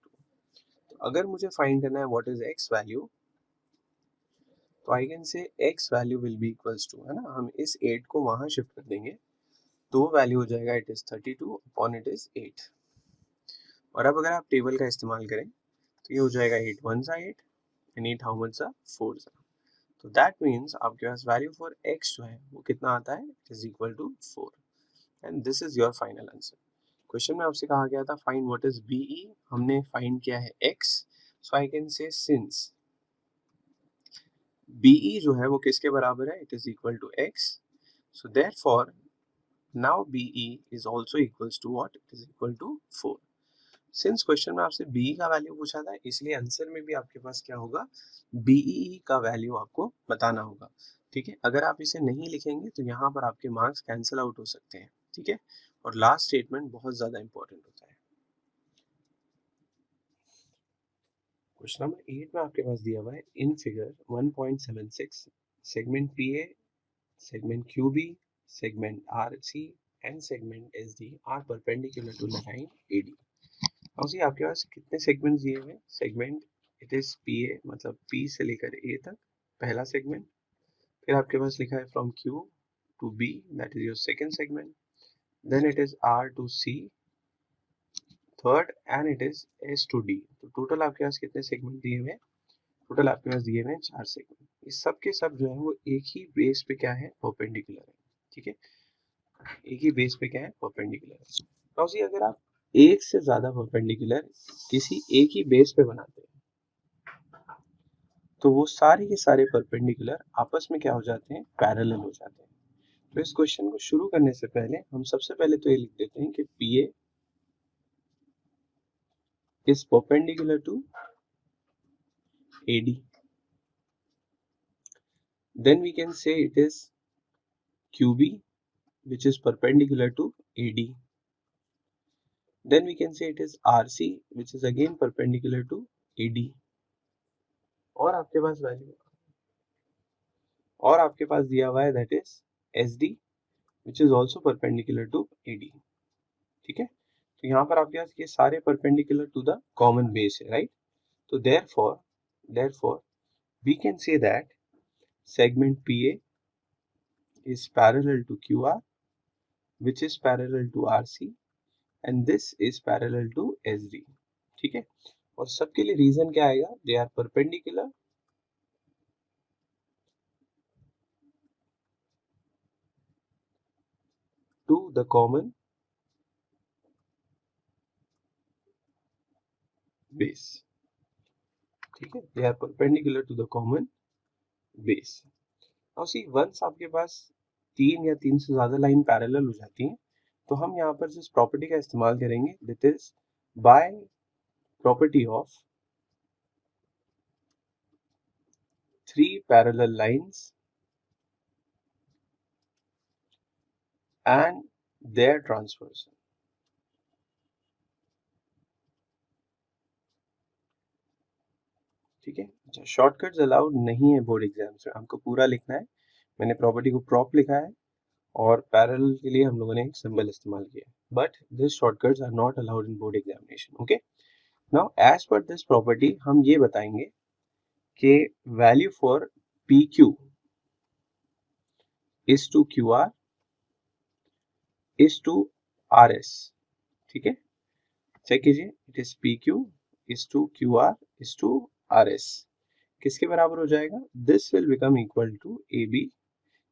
तो अगर मुझे find करना है व्हाट इज x वैल्यू, तो I can say x value will be equals to, है ना, हम इस 8 को वहां शिफ्ट कर देंगे तो वैल्यू हो जाएगा it is 32 upon it is 8। और अब अगर आप टेबल का इस्तेमाल करें तो ये हो जाएगा 8 1 सा 8 एंड 8 हाउ मच सा 4 सा। तो दैट मीन्स आपके पास वैल्यू फॉर x जो है वो कितना आता है, it is equal to 4 and this is your final answer. Question में आपसे कहा गया था फाइंड व्हाट इज BE, हमने फाइंड किया है x। So I can say since BE जो है वो किसके बराबर है, it is equal to x, so therefore now BE is also equals to what, it is equal to 4। Since question में आपसे BE का वैल्यू पूछा था, इसलिए आंसर में भी आपके पास क्या होगा, BE का वैल्यू आपको बताना होगा। ठीक है, अगर आप इसे नहीं लिखेंगे तो यहाँ पर आपके मार्क्स कैंसिल आउट हो सकते हैं। ठीक है, और लास्ट स्टेटमेंट बहुत ज्यादा इंपॉर्टेंट होता है। क्वेश्चन नंबर 8 में आपके पास दिया हुआ है in figure 1.76 segment PA, segment QB, segment RC and segment SD are perpendicular to the line AD। अब सी आपके पास कितने सेगमेंट्स दिए हुए हैं, सेगमेंट इट इज PA मतलब P से लेकर A तक पहला सेगमेंट, फिर आपके पास लिखा है from Q to B that is your second segment, then it is R to C third and it is S to D। तो टोटल आपके पास कितने सेगमेंट दिए हुए हैं, टोटल आपके पास दिए हुए हैं 4 सेगमेंट। इस सब के सब जो है वो एक ही बेस पे क्या है, परपेंडिकुलर है। ठीक है, एक ही बेस पे क्या है, परपेंडिकुलर है। तो सी अगर आप एक से ज्यादा परपेंडिकुलर किसी एक ही बेस पे बनाते हैं तो वो सारे के सारे परपेंडिकुलर आपस में क्या हो जाते हैं, पैरेलल हो जाते हैं। तो इस क्वेश्चन को शुरू करने से पहले हम सबसे पहले तो ये लिख देते हैं कि PA is perpendicular to AD, then we can say it is QB which is perpendicular to AD, then we can say it is RC which is again perpendicular to AD, और आपके पास वैल्यू और आपके पास दिया हुआ है that is SD which is also perpendicular to AD। ठीक है, तो यहाँ पर आपके पास ये सारे perpendicular to the common base है, राइट। तो therefore we can say that segment PA is parallel to QR which is parallel to RC and this is parallel to SD। ठीक है, और सबके लिए रीजन क्या आएगा, they are perpendicular to the common base. ठीक है, they are perpendicular to the common base. और सी वंस आपके पास 3 या 3 से ज्यादा लाइन पैरेलल हो जाती हैं तो हम यहाँ पर जिस प्रॉपर्टी का इस्तेमाल करेंगे that is by property of 3 parallel lines and their transversal. ठीक है, अच्छा शॉर्टकट्स अलाउड नहीं है बोर्ड एग्जाम्स में, आपको पूरा लिखना है। मैंने प्रॉपर्टी को प्रॉप लिखा है और पैरेलल के लिए हम लोगों ने एक सिंबल इस्तेमाल किया, but this shortcuts are not allowed in board examination. Okay, now as per this property हम ये बताएंगे कि value for PQ is to QR is to RS। ठीक है, चेक कीजिए, it is P Q is to Q R is to R S, किसके बराबर हो जाएगा? This will become equal to A B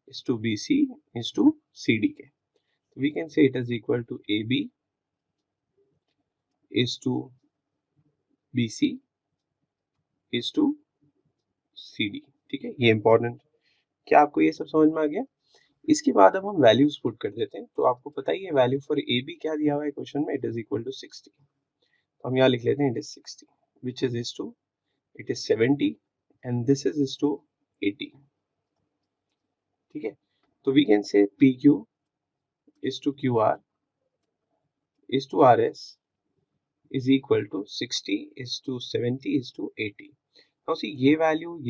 is to B C is to C D के. We can say it is equal to A B is to B C is to C D. ठीक है, ये important. क्या आपको ये सब समझ में आ गया? इसके बाद अब हम वैल्यूज पुट कर देते हैं. तो आपको पता ही है वैल्यू फॉर ए बी क्या दिया हुआ है क्वेश्चन में, इट इज इक्वल टू 60. तो हम यहाँ लिख लेते हैं it is 60 which is to it is 70 and this is to 80. ठीक है, तो we can say P Q is to Q R is to R S is equal to 60 is to 70 is to 80. Now see ये value और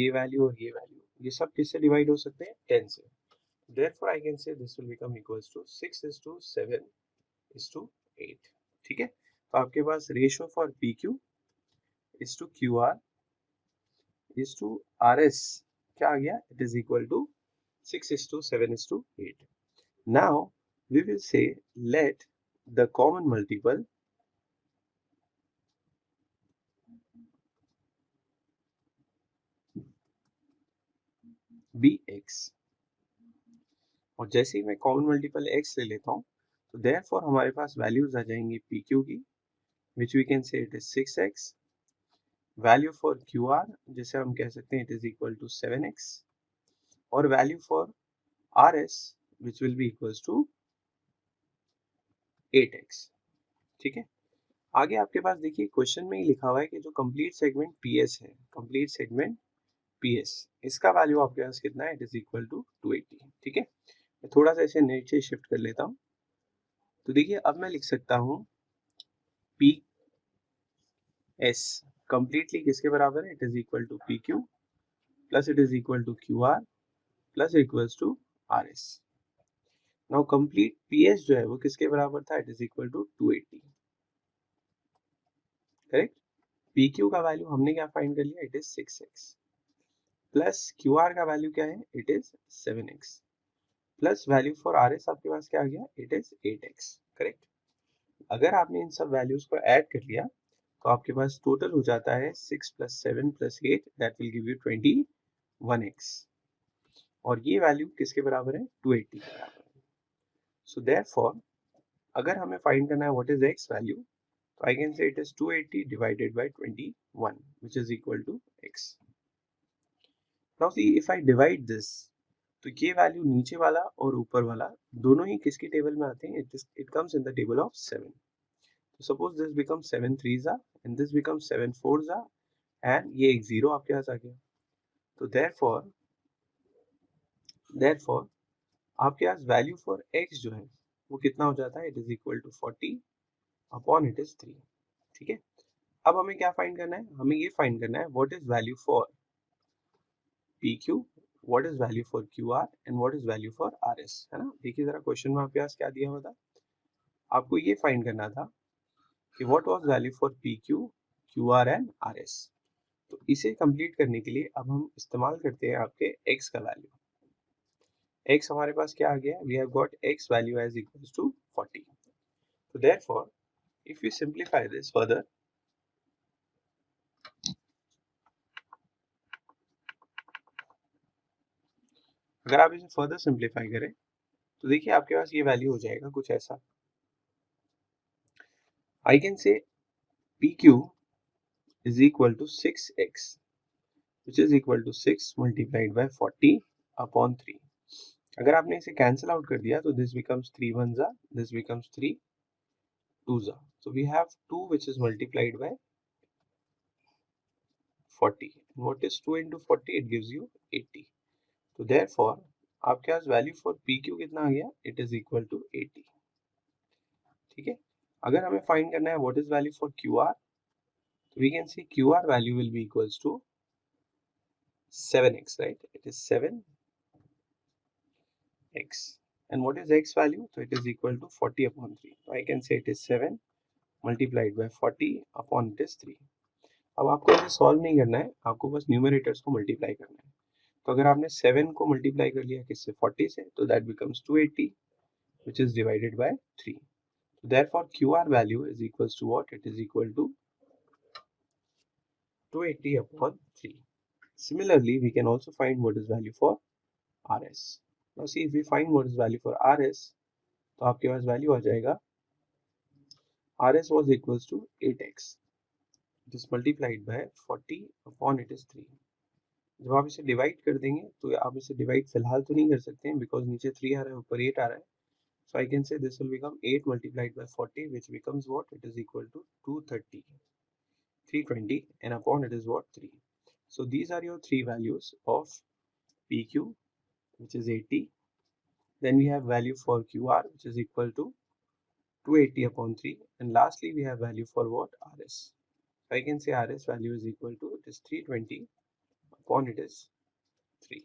ये value ये सब किससे divide हो सकते हैं? 10 से. Therefore I can say this will become equals to 6 is to 7 is to 8. ठीक है, तो आपके पास ratio for PQ is to QR is to RS क्या आ गया? It is equal to 6 is to 7 is to 8. Now we will say let the common multiple be x. और जैसे ही मैं कॉमन मल्टीपल एक्स ले लेता हूँ तो देयरफॉर हमारे पास वैल्यूज आ जाएंगी पी क्यू की which we can say it is 6x. Value for Q R जिसे हम कह सकते हैं it is equal to 7x. और value for R S which will be equal to 8x. ठीक है, आगे आपके पास देखिए क्वेश्चन में ही लिखा हुआ है कि जो कंप्लीट सेगमेंट पीएस है, कंप्लीट सेगमेंट पीएस, इसका वैल्यू आपके पास कितना है? It is equal to 280. ठीक है, मैं थोड़ा सा इसे नीचे शिफ्ट कर लेता हूँ. तो देखिए अब मैं लिख सकता हूँ पी एस कंप्लीटली किसके बराबर है? It is equal to P Q plus it is equal to Q R plus equals to R S. Now complete P S जो है वो किसके बराबर था? It is equal to 280. Correct. P Q का वैल्यू हमने क्या फाइंड कर लिया? It is 6x plus Q R का वैल्यू क्या है? It is 7x plus value for R S आपके पास क्या आ गया? It is 8x. करेक्ट. अगर आपने इन सब वैल्यूज को ऐड कर लिया तो आपके पास टोटल हो जाता है 6 plus 7 plus 8 that will give you 21x. और ये वैल्यू किसके बराबर है? 280 के बराबर है. सो देयरफॉर अगर हमें फाइंड करना है व्हाट इज x वैल्यू, तो I can say it is 280 divided by 21 which is equal to x. Now see if I divide this तो ये वैल्यू नीचे वाला और ऊपर वाला दोनों ही किसकी टेबल में आते हैं? It comes in the table of 7. So suppose this becomes 7 threes are and this becomes 7 fours are and ये एक जीरो आपके पास आ गया. तो therefore आपके पास वैल्यू फॉर x जो है वो कितना हो जाता है? It is equal to 40 upon it is 3. ठीक है, अब हमें क्या फाइंड करना है? हमें ये फाइंड करना है what is value for P Q, what is value for Q are and what is value for R S. है ना, देखिए जरा क्वेश्चन में आपके पास क्या दिया हुआ था. आपको ये फाइंड करना था कि what was value for P Q, Q R and R S. तो इसे कंप्लीट करने के लिए अब हम इस्तेमाल करते हैं आपके x का वैल्यू. x हमारे पास क्या आ गया? We have got x value as equals to 40. तो therefore if you simplify this further, अगर आप इसे फर्दर सिंपलीफाई करें तो देखिए आपके पास ये वैल्यू हो जाएगा कुछ ऐसा. आई कैन से pq is equal to 6x which is equal to 6 multiplied by 40 upon 3. अगर आपने इसे कैंसिल आउट कर दिया तो this becomes 3 1s are, this becomes 3 2s are. So we have 2 which is multiplied by 40. What is 2 into 40? It gives you 80. So therefore आपके पास value for PQ कितना आ गया? It is equal to 80. ठीक है, अगर हमें फाइंड करना है what is value for QR, तो we can see QR value will be equals to 7x, right? It is 7x. And what is x value? So it is equal to 40 upon 3. So I can say it is 7 multiplied by 40 upon it is 3. अब आपको इसे solve नहीं करना है, आपको बस numerators को multiply करना है. तो अगर आपने 7 को मल्टीप्लाई कर लिया किससे? 40 से, तो that becomes 280 which is divided by 3. Therefore, QR value is equals to what? It is equal to 280 upon 3. Similarly, we can also find what is value for RS. Now see, if we find what is value for RS, तो आपके पास value आ जाएगा RS was equals to 8x. This multiplied by 40 upon it is 3. जब आप इसे divide कर देंगे तो आप इसे डिवाइड फिलहाल तो नहीं कर सकते हैं बिकॉज नीचे 3 आ रहा है ऊपर 8 आ रहा है. So I can say this will become 8 multiplied by 40, which becomes what? It is equal to 230, 320, and upon it is what? 3. So these are your three values of PQ, which is 80. Then we have value for QR, which is equal to 280 upon 3. And lastly, we have value for what? RS. So I can say RS value is equal to, it is 320 upon it is 3.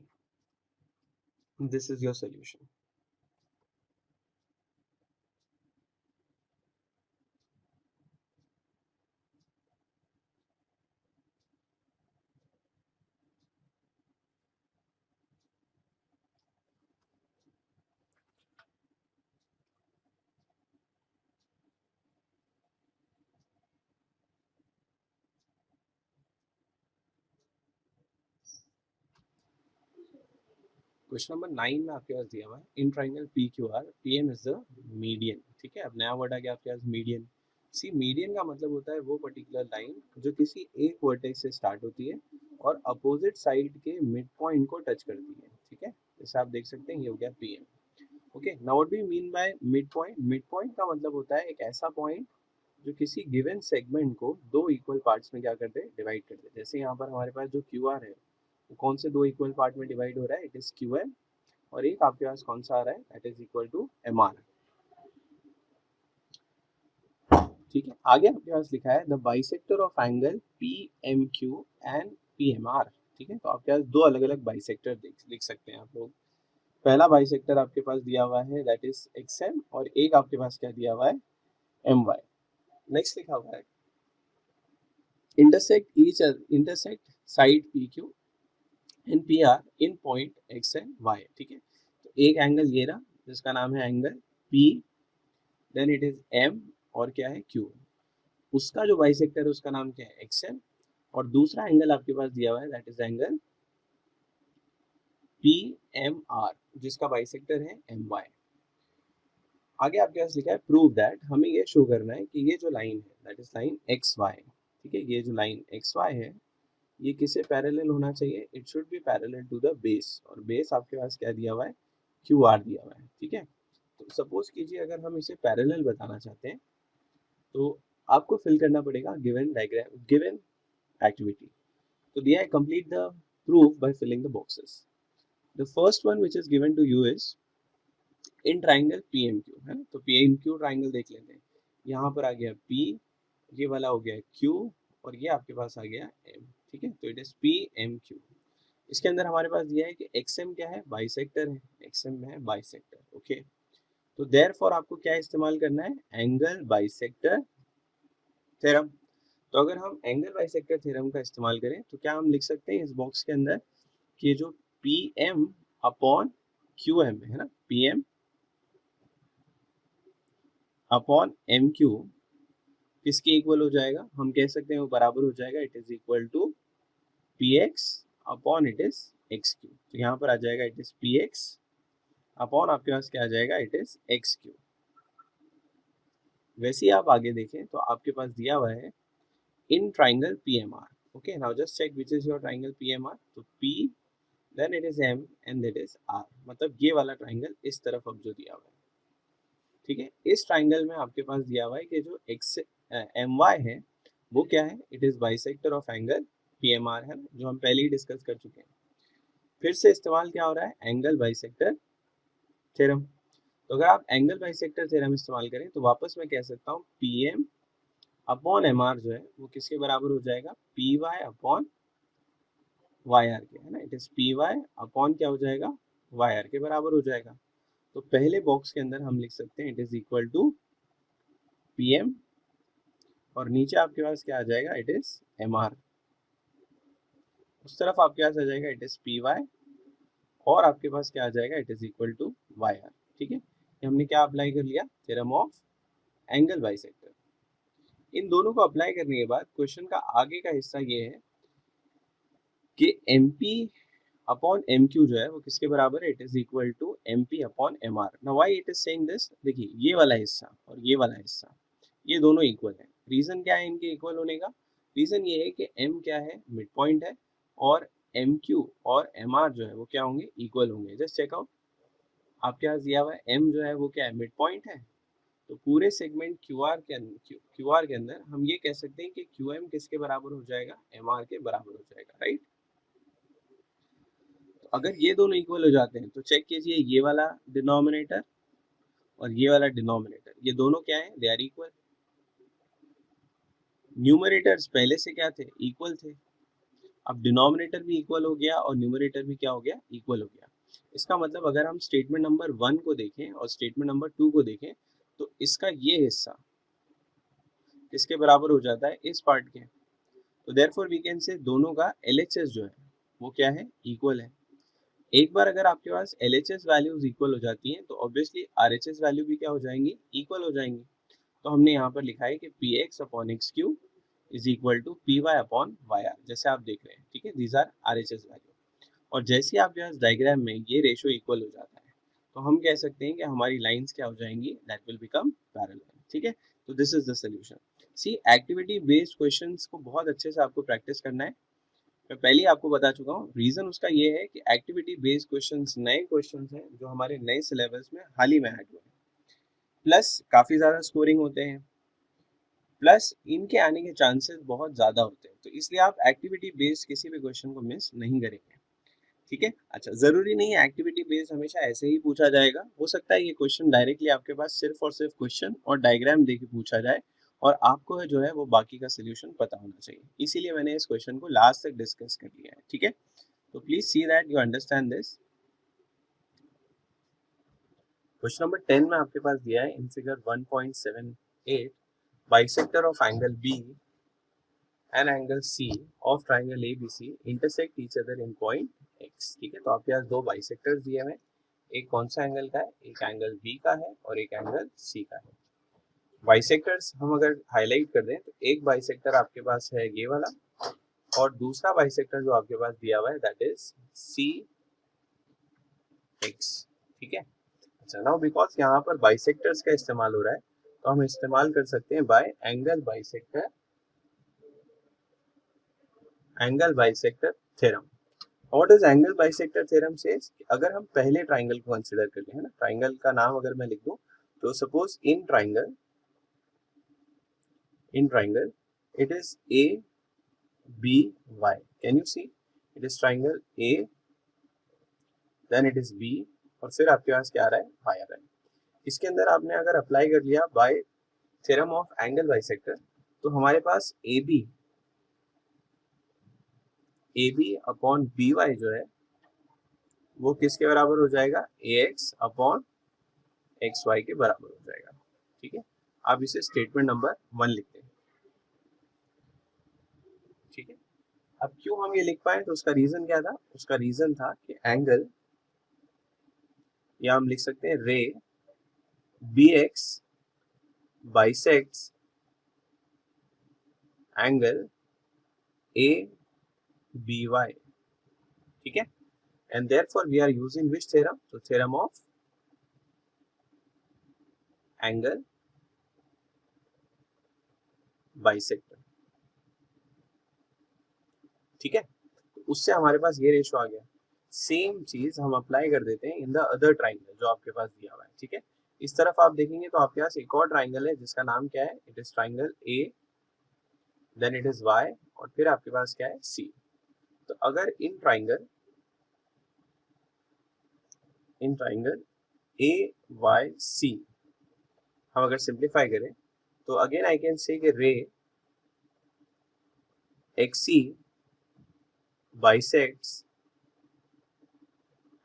And this is your solution. Question number 9 में आपके पास दिया हुआ है in triangle P Q R P M is the median. ठीक है, अब नया वर्ड आ गया आपके पास मीडियन. सी, मीडियन का मतलब होता है वो पर्टिकुलर लाइन जो किसी एक वर्टेक्स से स्टार्ट होती है और अपोजिट साइड के मिड पॉइंट को टच करती है. ठीक है, जैसे आप देख सकते हैं ये हो गया P M. Okay, now what do you mean by mid point? Mid point का मतलब होता है एक ऐसा पॉइंट जो किसी गिवन सेगमेंट को दो इक्वल पार्ट्स में क्या करते हैं? डिवाइड करते हैं. जैसे यहाँ पर हमारे पास जो क्यू आर है वो कौन से दो इक्वल पार्ट में डिवाइड हो रहा है? It is Q M. और एक आपके पास कौन सा आ रहा है? That is equal to M R. ठीक है, आगे आपके पास लिखा है the bisector of angle P M Q and P M R. ठीक है, तो आपके पास दो अलग अलग बाइसेक्टर लिख सकते हैं आप लोग. पहला बाइसेक्टर आपके पास दिया हुआ है दैट इज एक्स एम और एक आपके पास क्या दिया हुआ है? M Y. नेक्स्ट लिखा हुआ है intersect side P Q and P R in point X and Y. ठीक है, तो एक एंगल ये रहा जिसका नाम है angle P, then it is M और क्या है? क्यू. उसका जो बाइसेक्टर है उसका नाम क्या है? X M. और दूसरा एंगल आपके पास दिया हुआ है that is angle P M R जिसका बाइसेक्टर है एम वाई. आगे आपके पास लिखा है प्रूव दैट. हमें ये शो करना है कि ये जो लाइन है that is line X Y. ठीक है, ये जो लाइन एक्स वाई है ये किसे पैरेलल होना चाहिए? It should be parallel to the base. और बेस आपके पास क्या दिया हुआ है? क्यू आर दिया हुआ है. ठीक है, तो सपोज कीजिए अगर हम इसे पैरेलल बताना चाहते हैं तो आपको फिल करना पड़ेगा गिवन डायग्राम, गिवन एक्टिविटी. तो दिया है complete the proof by filling the boxes. The first one which is given to you is in triangle P M Q. है ना, तो पी एम क्यू ट्राइंगल देख लेते हैं. यहाँ पर आ गया पी, ये वाला हो गया क्यू और ये आपके पास आ गया एम. ठीक है, तो it is P M Q. इसके अंदर हमारे पास दिया है कि एक्स एम क्या है? बाइसेक्टर है. एक्स एम है बाइसेक्टर. ओके, तो देयरफॉर आपको क्या इस्तेमाल करना है? Angle bisector theorem. तो अगर हम एंगल बाइसेक्टर थ्योरम का इस्तेमाल करें तो क्या हम लिख सकते हैं इस बॉक्स के अंदर कि ये जो P M upon Q M है ना, P M upon M Q किसके इक्वल हो जाएगा? हम कह सकते हैं वो बराबर हो जाएगा. It is equal to P X upon it is X Q. तो यहाँ पर आ जाएगा it is P X upon आपके पास क्या आ जाएगा? It is X Q. वैसे ही आप आगे देखें तो आपके पास दिया हुआ है in triangle P M R. Okay, now just check which is your triangle P M R. तो P then it is M and it is R. मतलब ये वाला ट्राइंगल इस तरफ अब जो दिया हुआ है. ठीक है, इस ट्राइंगल में आपके पास दिया हुआ है कि जो एक्स एम वाई है वो क्या है? It is bisector of angle P M R है ना, जो हम पहले ही डिस्कस कर चुके हैं. फिर से इस्तेमाल क्या हो रहा है? Angle bisector theorem. तो अगर आप एंगल बाइसेक्टर थ्योरम इस्तेमाल करें तो वापस मैं कह सकता हूँ P M upon M R जो है वो किसके बराबर हो जाएगा? P Y upon Y R के. है ना, it is P Y upon क्या हो जाएगा? वाई आर के बराबर हो जाएगा. तो पहले बॉक्स के अंदर हम लिख सकते हैं it is equal to P M और नीचे आपके पास क्या आ जाएगा? It is M R. उस तरफ आपके पास आ जाएगा इट इज पी वाई और आपके पास क्या आ जाएगा? It is equal to Y R. ठीक है, हमने क्या अप्लाई कर लिया? Theorem of angle bisector. इन दोनों को अप्लाई करने के बाद क्वेश्चन का आगे का हिस्सा ये है कि MP अपॉन MQ जो है वो किसके बराबर है, it is equal to MP upon MR। Now why it is saying this, देखिए ये वाला हिस्सा और ये वाला हिस्सा ये दोनों इक्वल है। रीजन क्या है इनके इक्वल होने का, रीजन ये है कि M क्या है, मिड पॉइंट है, और MQ और MR जो है वो क्या होंगे, इक्वल होंगे। जस्ट चेक आउट, आपके पास दिया हुआ है M जो है वो क्या है, मिड पॉइंट है, तो पूरे सेगमेंट क्यूआर के अंदर हम ये कह सकते हैं कि QM किसके बराबर हो जाएगा, MR के बराबर हो जाएगा, राइट। तो अगर ये दोनों इक्वल हो जाते हैं तो चेक कीजिए ये वाला डिनोमिनेटर और ये वाला डिनोमिनेटर, ये दोनों क्या है, दे आर इक्वल। न्यूमरेटर्स पहले से क्या थे, इक्वल थे। अब डिनोमिनेटर भी इक्वल हो गया और न्यूमरेटर भी क्या हो गया, इक्वल हो गया। इसका मतलब अगर हम स्टेटमेंट नंबर 1 को देखें और स्टेटमेंट नंबर 2 को देखें तो इसका ये हिस्सा किसके बराबर हो जाता है, इस पार्ट के। तो देयरफॉर वी कैन से दोनों का LHS जो है वो क्या है, इक्वल है। एक बार अगर आपके पास LHS वैल्यूज इक्वल हो जाती हैं तो ऑब्वियसली RHS वैल्यू भी क्या हो जाएंगी, इक्वल हो जाएंगी। तो हमने यहाँ पर लिखा है कि PX upon XQ is equal to PY upon YR, जैसे आप देख रहे हैं, ठीक है, दीज आर RHS वैल्यू। और जैसे ही आपके पास डायग्राम में ये रेशो इक्वल हो जाता है तो हम कह सकते हैं कि हमारी लाइंस क्या हो जाएंगी, दैट विल बिकम पैरेलल, ठीक है। तो this is the solution. See, activity based questions को बहुत अच्छे से आपको प्रैक्टिस करना है। मैं पहले ही आपको बता चुका हूँ, रीजन उसका ये है कि एक्टिविटी बेस्ड क्वेश्चंस नए क्वेश्चंस हैं जो हमारे नए सिलेबस में हाल ही में ऐड हुए हैं, प्लस काफी ज्यादा स्कोरिंग होते हैं, प्लस इनके आने के चांसेस बहुत ज्यादा होते हैं। तो इसलिए आप एक्टिविटी बेस्ड किसी भी क्वेश्चन को मिस नहीं करेंगे, ठीक है। अच्छा, जरूरी नहीं है एक्टिविटी बेस्ड हमेशा ऐसे ही पूछा जाएगा, हो सकता है ये क्वेश्चन डायरेक्टली आपके पास सिर्फ और सिर्फ क्वेश्चन और डायग्राम देके पूछा जाए और आपको है जो है वो बाकी का सोल्यूशन पता होना चाहिए, इसीलिए मैंने इस क्वेश्चन को लास्ट तक डिस्कस कर लिया है, ठीक है। तो please see that you understand this. Question number 10 में आपके पास दिया है in figure 1.78 bisector of angle B and angle C of triangle ABC intersect each other in point X, ठीक है। तो आपके पास दो बाइसेक्टर्स दिए हुए हैं, एक कौन सा एंगल का है, एक एंगल B का है और एक एंगल C का है। बाइसेक्टर्स हम अगर हाईलाइट कर दें तो एक बाइसेक्टर आपके पास है ये वाला और दूसरा बाइसेक्टर जो आपके पास दिया हुआ है दैट इज CX, ठीक है। अच्छा, नाउ बिकॉज यहाँ पर बाइसेक्टर्स का इस्तेमाल हो रहा है तो हम इस्तेमाल कर सकते हैं bye angle bisector theorem. What is angle bisector theorem says, अगर हम पहले ट्राइंगल को कंसीडर कर लें, है ना, ट्राइंगल का नाम अगर मैं लिख दूं तो suppose in triangle it is ABY, can you see, it is triangle A, then it is B और फिर आपके पास क्या आ रहा है, Y आ रहा है। इसके अंदर आपने अगर अप्लाई कर लिया bye theorem of angle bisector तो हमारे पास AB अपॉन BY जो है वो किसके बराबर हो जाएगा, AX अपॉन XY के बराबर हो जाएगा, ठीक है। आप इसे स्टेटमेंट नंबर 1 लिखते हैं, ठीक है। अब क्यों हम ये लिख पाए, तो उसका रीजन क्या था, उसका रीजन था कि एंगल, या हम लिख सकते हैं रे BX बाइसेक्ट्स एंगल ABY, ठीक है। And therefore we are using which theorem, तो थ्योरम ऑफ एंगल बाइसेक्टर, ठीक है। तो उससे हमारे पास ये रेशो आ गया। सेम चीज हम अप्लाई कर देते हैं इन द अदर ट्राइंगल जो आपके पास दिया हुआ है, ठीक है। इस तरफ आप देखेंगे तो आपके पास एक और ट्राइंगल है जिसका नाम क्या है, it is triangle A, then it is Y और फिर आपके पास क्या है, C। तो अगर इन ट्राइंगल AYC हम अगर सिंप्लीफाई करें तो अगेन आई कैन से कि रे XC bisects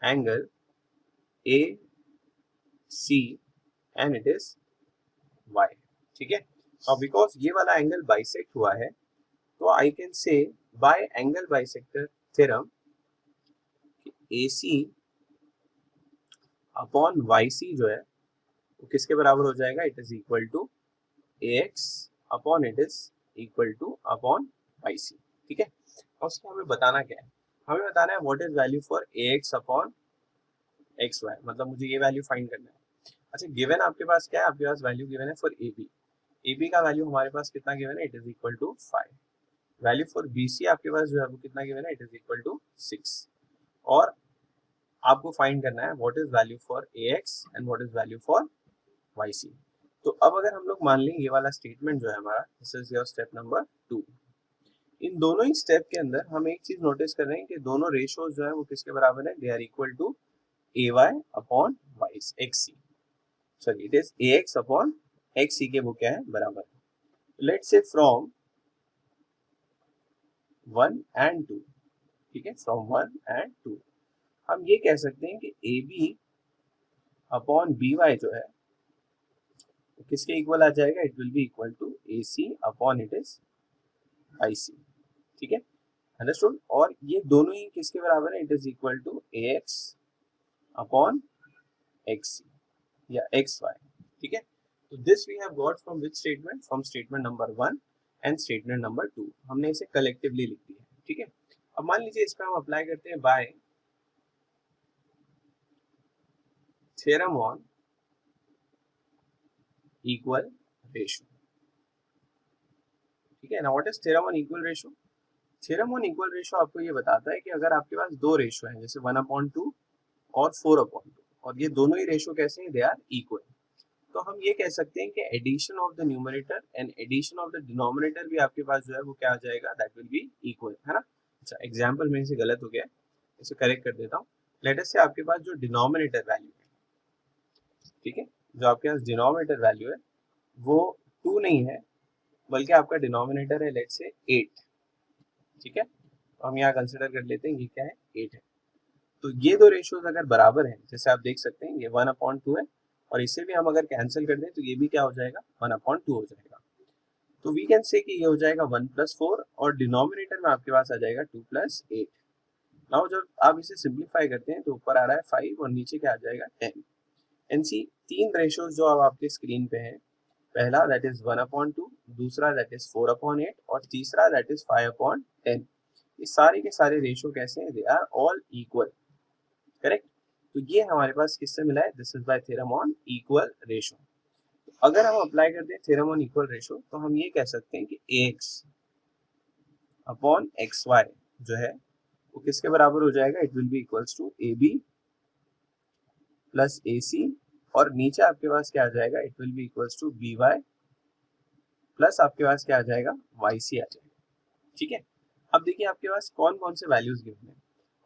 angle AC and it is Y, ठीक है। अब बिकॉज ये वाला एंगल बाइसेक्ट हुआ है तो I can say by angle bisector theorem AC upon YC जो है वो किसके बराबर हो जाएगा, it is equal to ax upon it is equal to upon yc, ठीक है। और उसको हमें बताना क्या है, हमें बताना है what is value for ax upon xy, मतलब मुझे ये वैल्यू फाइंड करना है। अच्छा गिवन आपके पास क्या है, आपके पास वैल्यू गिवन है फॉर ab का वैल्यू हमारे पास कितना गिवन है, it is equal to 5। Value for bc आपके पास जो है वो कितना गिवन है, इट इज इक्वल टू 6। और आपको फाइंड करना है what is value for ax and what is value for yc। तो अब अगर हम लोग मान लें ये वाला स्टेटमेंट जो है हमारा, this is your step number 2। इन दोनों ही स्टेप के अंदर हम एक चीज नोटिस कर रहे हैं कि दोनों रेशियोज जो है वो किसके बराबर है, they are equal to ay upon xc, sorry it is ax upon xc के वो क्या है, बराबर है। लेट्स से फ्रॉम 1 एंड 2, ठीक है, फ्रॉम 1 एंड 2 हम ये कह सकते हैं कि ab अपॉन by जो है वो किसके इक्वल आ जाएगा, it will be equal to ac upon it is ic, ठीक है, अंडरस्टूड। और ये दोनों ही किसके बराबर है, it is equal to ax upon xc या xy, ठीक है। तो this we have got from which statement, from statement number 1 and statement number 2, हमने इसे कलेक्टिवली लिख दिया, ठीक है। अब मान लीजिए इस पे हम अप्लाई करते हैं bye theorem on equal ratio, ठीक है ना। What is theorem on equal ratio, theorem on equal ratio आपको ये बताता है कि अगर आपके पास दो रेशियो हैं जैसे 1/2 और 4/2 और ये दोनों ही रेशियो कैसे हैं, दे आर इक्वल, तो हम ये कह सकते हैं कि addition of the numerator and addition of the denominator भी आपके पास जो है वो क्या आ जाएगा, दैट विल बी इक्वल, है ना। अच्छा एग्जांपल मेरे से गलत हो गया, इसे करेक्ट कर देता हूँ। लेट अस से आपके पास जो डिनोमिनेटर वैल्यू है, ठीक है, जो आपके पास डिनोमिनेटर वैल्यू है वो 2 नहीं है, बल्कि आपका डिनोमिनेटर है लेट से 8, ठीक है। तो हम यहाँ कंसिडर कर लेते हैं ये क्या है, 8 है। तो ये दो रेशियोज अगर बराबर हैं, जैसे आप देख सकते हैं ये 1/2 है और इसे भी हम अगर कैंसिल कर दें तो ये भी क्या हो जाएगा, 1/2 हो जाएगा। तो वी कैन से कि ये हो जाएगा 1+4 और डिनोमिनेटर में आपके पास आ जाएगा 2+8। नाउ जब आप इसे सिंप्लीफाई करते हैं तो ऊपर आ रहा है 5 और नीचे क्या आ जाएगा 10। एनसी तीन रेशियोज जो अब आपके स्क्रीन पे हैं, पहला दैट इज 1/2, दूसरा दैट इज 4/8 और तीसरा दैट इज 5/10। ये सारे के सारे रेशियो कैसे हैं, they are all equal, correct. तो ये हमारे पास किससे मिला है, this is by theorem on equal ratio. अगर हम अप्लाई करते हैं थ्योरम ऑन इक्वल रेशियो तो हम ये कह सकते हैं कि ax अपॉन xy जो है वो किसके बराबर हो जाएगा, it will be equals to ab plus ac और नीचे आपके पास क्या आ जाएगा, it will be equals to by plus आपके पास क्या आ जाएगा, yc आ जाएगा, ठीक है। अब देखिए आपके पास कौन कौन से वैल्यूज गिवन है,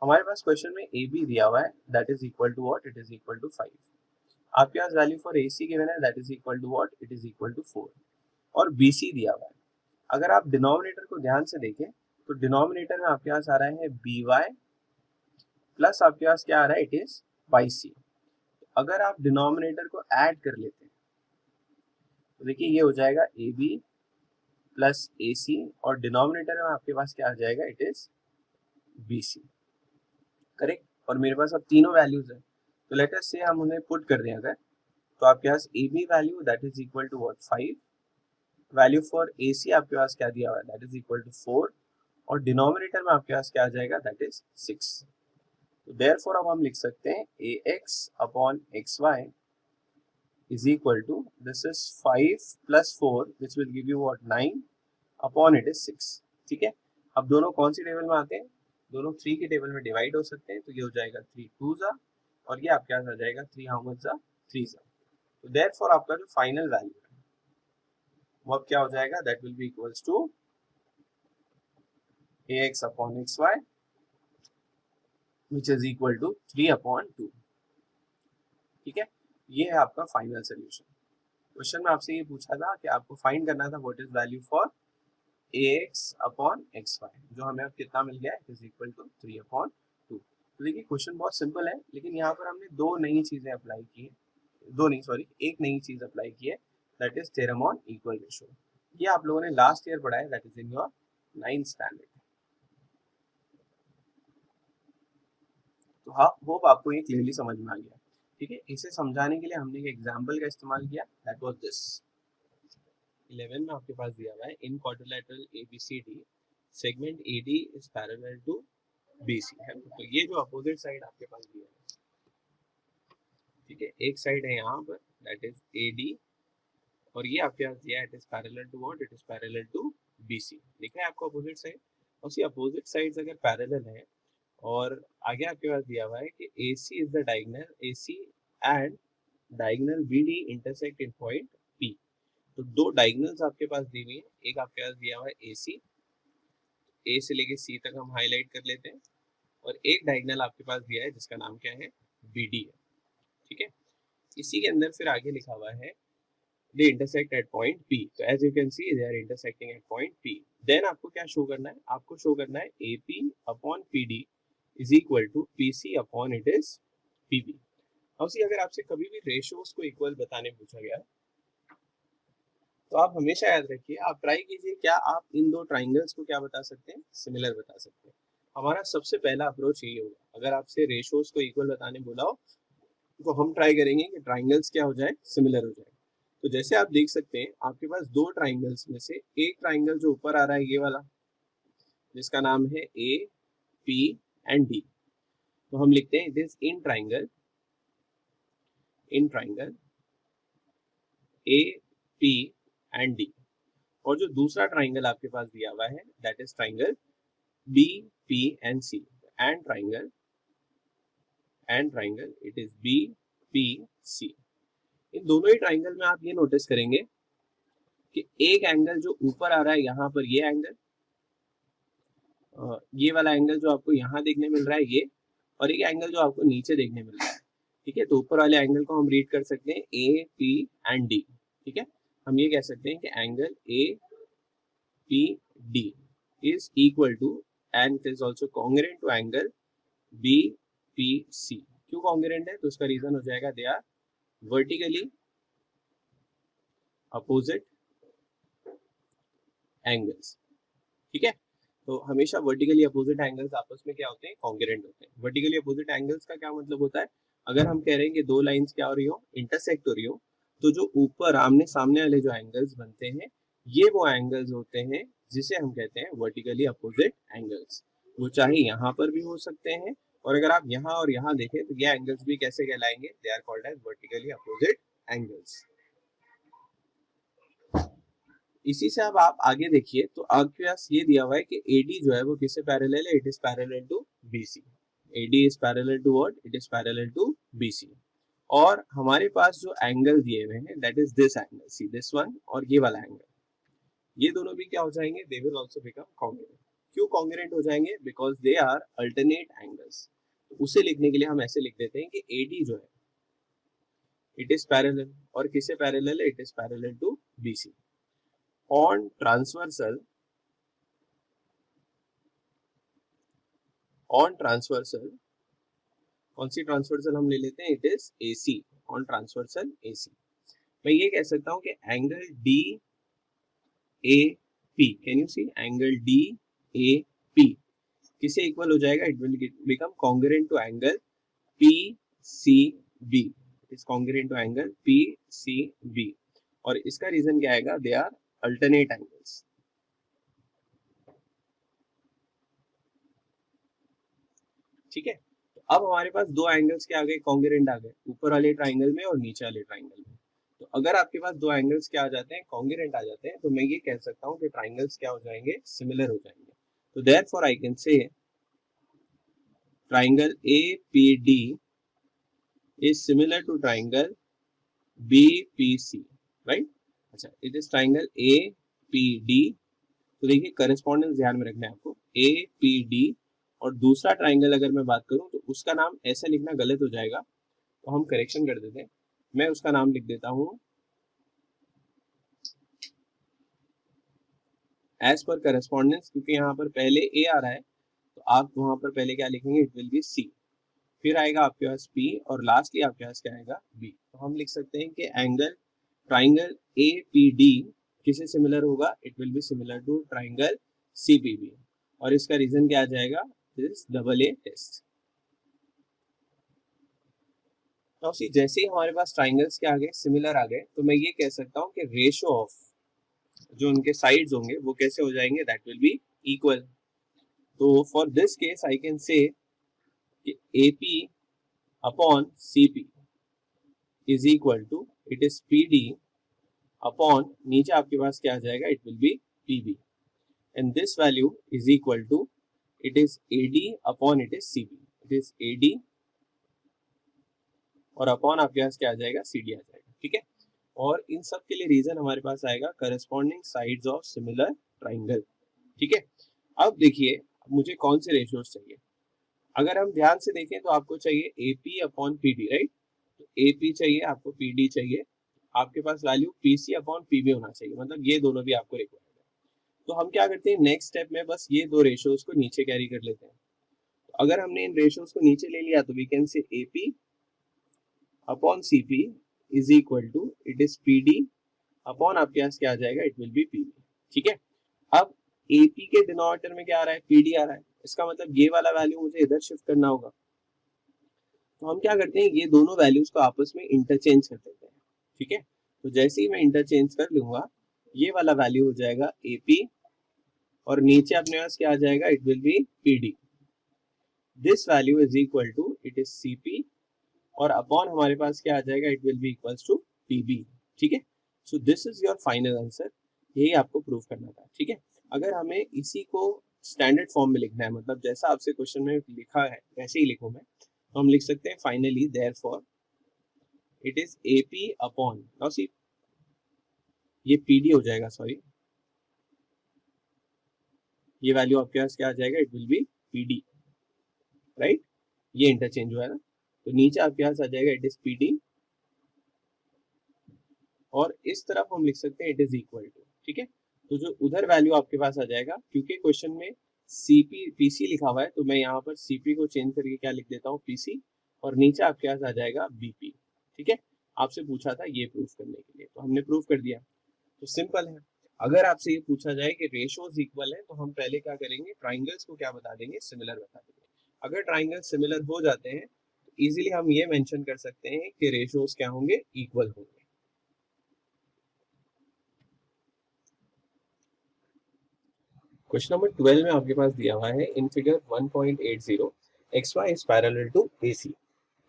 हमारे पास क्वेश्चन में ab दिया हुआ है that is equal to what, it is equal to 5। आपके पास वैल्यू फॉर AC गिवन है that is equal to what, it is equal to 4 और BC दिया हुआ है। अगर आप डिनोमिनेटर को ध्यान से देखें तो डिनोमिनेटर में आपके पास आ रहा है BY प्लस आपके पास क्या आ रहा है, इट इज YC। अगर आप डिनोमिनेटर को ऐड कर लेते हैं तो देखिए ये हो जाएगा AB प्लस AC और डिनोमिनेटर में आपके पास क्या आ जाएगा, इट इज BC, करेक्ट। और मेरे पास अब तीनों वैल्यूज है तो लेट अस से हम उन्हें पुट कर दें अगर, तो आपके पास AB value that is equal to what 5, value for AC आपके पास क्या दिया हुआ है, दैट इज इक्वल टू 4 और डिनोमिनेटर में आपके पास क्या आ जाएगा, दैट इज 6। तो देयरफॉर अब हम लिख सकते हैं ax upon xy is equal to this is 5 plus 4 which will give you what 9 upon it is 6, ठीक है। अब दोनों कौन सी टेबल में आते हैं, दोनों 3 की टेबल में डिवाइड हो सकते हैं, तो ये हो जाएगा 3 2 जा और ये आपके पास आ जाएगा 3 हाउ मच जा 3 जा। तो देयरफॉर आपका जो फाइनल वैल्यू है वो अब क्या हो जाएगा, that will be equals to ax upon xy which is equal to 3/2, ठीक है। ये है आपका फाइनल सोल्यूशन। क्वेश्चन में आपसे ये पूछा था कि आपको फाइंड करना था what is value for ax upon xy, जो हमें अब कितना मिल गया है, इज इक्वल टू 3/2। तो देखिए क्वेश्चन बहुत सिंपल है, लेकिन यहाँ पर हमने दो नई चीजें अप्लाई की है, दो नहीं सॉरी एक नई चीज अप्लाई की है, that is theorem on equal ratio. ये आप लोगों ने लास्ट ईयर पढ़ा है, that is in your 9th standard. तो हाँ होप आपको ये क्लियरली समझ में आ गया, ठीक है। इसे समझाने के लिए हमने एक एग्जाम्पल का इस्तेमाल किया, दैट वाज दिस। 11 में आपके पास दिया हुआ है in quadrilateral ABCD segment AD is parallel to BC है। तो ये जो अपोजिट साइड आपके पास दिया है, ठीक है, एक साइड है यहाँ पर दैट इज AD और ये आपके पास दिया है it is parallel to what, it is parallel to BC। लिखा है आपको अपोजिट साइड, और सी अपोजिट साइड्स अगर पैरेलल है और आगे आपके पास दिया हुआ है कि AC is the diagonal AC and diagonal BD intersect in point P। तो दो डायगोनल्स आपके पास दी हुई है, एक आपके पास दिया हुआ है AC, A से लेके C तक हम हाईलाइट कर लेते हैं, और एक डायगोनल आपके पास दिया है जिसका नाम क्या है, BD है, ठीक है। इसी के अंदर फिर आगे लिखा हुआ है they intersect at point P। तो as you can see they are intersecting at point P। then आपको क्या शो करना है, आपको शो करना है AP upon PD is equal to PC upon it is PB। अब सी अगर आपसे कभी भी रेशियोज को इक्वल बताने पूछा गया तो आप हमेशा याद रखिए, आप ट्राई कीजिए क्या आप इन दो ट्राइंगल्स को क्या बता सकते हैं, सिमिलर बता सकते हैं। हमारा सबसे पहला अप्रोच यही होगा, अगर आपसे रेशियोज को इक्वल बताने बोला हो तो हम ट्राई करेंगे कि ट्राइंगल्स क्या हो जाए, सिमिलर हो जाए। तो जैसे आप देख सकते हैं आपके पास दो ट्राइंगल्स में से एक ट्राइंगल जो ऊपर आ रहा है ये वाला, जिसका नाम है AP एंड D। तो हम लिखते हैं it is in triangle AP and D। और जो दूसरा ट्राइंगल आपके पास दिया हुआ है that is triangle BP and C and triangle it is BPC। इन दोनों ही ट्राइंगल में आप ये नोटिस करेंगे कि एक एंगल जो ऊपर आ रहा है यहाँ पर, ये एंगल, ये वाला एंगल जो आपको यहाँ देखने मिल रहा है ये, और एक एंगल जो आपको नीचे देखने मिल रहा है, ठीक है। तो ऊपर वाले एंगल को हम रीड कर सकते हैं AP एंड D, ठीक है। हम ये कह सकते हैं कि angle APD is equal to and it is also congruent to angle BPC। क्यों कॉन्ग्रुएंट है, तो उसका रीजन हो जाएगा they are vertically opposite angles, ठीक है। तो हमेशा वर्टिकली अपोजिट एंगल्स आपस में क्या होते हैं, कॉन्ग्रुएंट होते हैं। वर्टिकली अपोजिट एंगल्स का क्या मतलब होता है, अगर हम कह रहे हैं कि दो लाइंस क्या हो रही हो, इंटरसेक्ट हो रही हो, तो जो ऊपर आमने सामने वाले जो एंगल्स बनते हैं ये वो एंगल्स होते हैं जिसे हम कहते हैं वर्टिकली अपोजिट एंगल्स। वो चाहे यहाँ पर भी हो सकते हैं, और अगर आप यहाँ और यहाँ देखें तो ये एंगल्स भी कैसे कहलाएंगे, they are called as vertically opposite angles. इसी से अब आप आगे देखिए तो आपके पास ये दिया हुआ है कि AD जो है वो किससे पैरेलल है, it is parallel to BC। AD is parallel to what, it is parallel to BC। और हमारे पास जो एंगल दिए हुए हैं that is this angle, see this one और ये वाला एंगल, ये दोनों भी क्या हो जाएंगे, they will also become congruent. क्यों कॉन्ग्रुएंट हो जाएंगे, because they are alternate angles. तो उसे लिखने के लिए हम ऐसे लिख देते हैं कि AD जो है इट इज पैरेलल, और किससे पैरेलल है, it is parallel to BC। on transversal कौन सी ट्रांसवर्सल हम ले लेते हैं, it is AC, on transversal AC। मैं ये कह सकता हूं कि angle DAP, can you see angle DAP किसे इक्वल हो जाएगा, it will become congruent to angle PCB, is congruent to angle PCB। और इसका रीजन क्या आएगा, दे आर अल्टरनेट एंगल्स, ठीक है। तो अब हमारे पास दो एंगल्स के आ गए, कॉन्ग्रुएंट आ गए, ऊपर वाले ट्राइंगल में और नीचे वाले ट्राइंगल में। तो अगर आपके पास दो एंगल्स क्या आ जाते हैं, कॉन्ग्रुएंट आ जाते हैं, तो मैं ये कह सकता हूँ कि ट्राइंगल्स क्या हो जाएंगे, सिमिलर हो जाएंगे। तो therefore I can say triangle APD is similar to triangle BPC, right. अच्छा, इट इज ट्राइंगल APD। तो देखिए करस्पॉन्डेंस ध्यान में रखना है आपको, APD और दूसरा ट्राइंगल अगर मैं बात करूं तो उसका नाम ऐसे लिखना गलत हो जाएगा, तो हम करेक्शन कर देते हैं। मैं उसका नाम लिख देता हूं एज पर करस्पॉन्डेंस, क्योंकि यहाँ पर पहले A आ रहा है तो आप वहां पर पहले क्या लिखेंगे, इट विल बी C, फिर आएगा आपके पास P और लास्टली आपके पास क्या आएगा, B। तो हम लिख सकते हैं कि एंगल ट्राइंगल APD किसे सिमिलर होगा, it will be similar to triangle CPB। और इसका रीजन क्या आ जाएगा, दिस डबल A टेस्ट। तो जैसे ही हमारे पास ट्राइंगल्स क्या आ गए, सिमिलर आ गए, तो मैं ये कह सकता हूँ कि रेशियो ऑफ जो उनके साइड्स होंगे वो कैसे हो जाएंगे, दैट विल बी इक्वल। तो for this case I can say AP upon CP is equal to it is PD upon नीचे आपके पास क्या आ जाएगा, it will be PB and this value is equal to it is AD upon it is CB, it is AD और upon आपके पास क्या आ जाएगा, CD आ जाएगा। ठीक है, और इन सब के लिए रीजन हमारे पास आएगा corresponding sides of similar triangle. ठीक है, अब देखिए मुझे कौन से रेशियोज चाहिए। अगर हम ध्यान से देखें तो आपको चाहिए AP अपॉन PD, राइट। तो AP चाहिए आपको, PD चाहिए, आपके पास वैल्यू PC अपॉन PB होना चाहिए, मतलब ये दोनों भी आपको रिक्वायर्ड है। तो हम क्या करते हैं, नेक्स्ट स्टेप में बस ये दो रेशियोज को नीचे कैरी कर लेते हैं। तो अगर हमने इन रेशियोज को नीचे ले लिया तो we can say AP upon CP is equal to it is PD upon आपके पास क्या आ जाएगा, इट विल बी PB। ठीक है, अब AP के डिनोमिनेटर में क्या आ रहा है, PD आ रहा है, इसका मतलब ये वाला वैल्यू मुझे इधर शिफ्ट करना होगा। तो हम क्या करते हैं, ये दोनों वैल्यूज को आपस में इंटरचेंज कर देते हैं। ठीक है, तो जैसे ही मैं इंटरचेंज कर लूंगा ये वाला वैल्यू हो जाएगा AP और नीचे अपने पास क्या आ जाएगा, it will be PD। This value is equal to it is CP और अपॉन हमारे पास क्या आ जाएगा, it will be equals to PB। ठीक है, so this is your final answer, यही आपको प्रूव करना था। ठीक है, अगर हमें इसी को स्टैंडर्ड फॉर्म में लिखना है, मतलब जैसा आपसे क्वेश्चन में लिखा है वैसे ही लिखूं मैं, तो हम लिख सकते हैं finally therefore it is AP upon, now see ये PD हो जाएगा, सॉरी ये वैल्यू आपके पास क्या आ जाएगा, it will be PD, right. ये इंटरचेंज हुआ है ना, तो नीचे आपके पास आ जाएगा इट इज PD और इस तरफ हम लिख सकते हैं इट इज इक्वल टू। ठीक है, तो जो उधर वैल्यू आपके पास आ जाएगा, क्योंकि क्वेश्चन में PC लिखा हुआ है तो मैं यहाँ पर CP को चेंज करके क्या लिख देता हूँ, PC और नीचे आपके पास आ जाएगा BP। ठीक है, आपसे पूछा था ये प्रूफ करने के लिए, तो हमने प्रूफ कर दिया। तो सिंपल है, अगर आपसे ये पूछा जाए कि रेशियोज इक्वल है तो हम पहले क्या करेंगे, ट्राइंगल्स को क्या बता देंगे, सिमिलर बता देंगे। अगर ट्राइंगल सिमिलर हो जाते हैं तो इजीली हम ये मेंशन कर सकते हैं कि रेशियोज क्या होंगे, इक्वल होंगे। क्वेश्चन नंबर 12 में आपके पास दिया हुआ है in figure 1.80 XY is parallel to AC।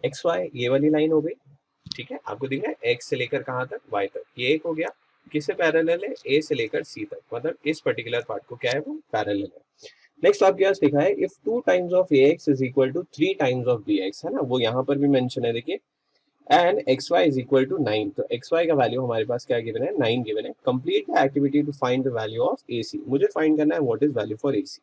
XY ये वाली लाइन हो गई, ठीक है, आपको दिख रहा है X से लेकर कहां तक, Y तक, ये एक हो गया। किससे पैरेलल है, A से लेकर C तक, मतलब इस पर्टिकुलर पार्ट को क्या है, वो पैरेलल है। नेक्स्ट आपके पास लिखा है if 2 times of AX is equal to 3 times of BX, है ना, वो यहाँ पर भी मेंशन है, देखिए, and XY is equal to 9। तो XY का वैल्यू हमारे पास क्या गिवन है, 9 गिवन है। Complete the activity to find the value of AC, मुझे फाइंड करना है what is value for AC।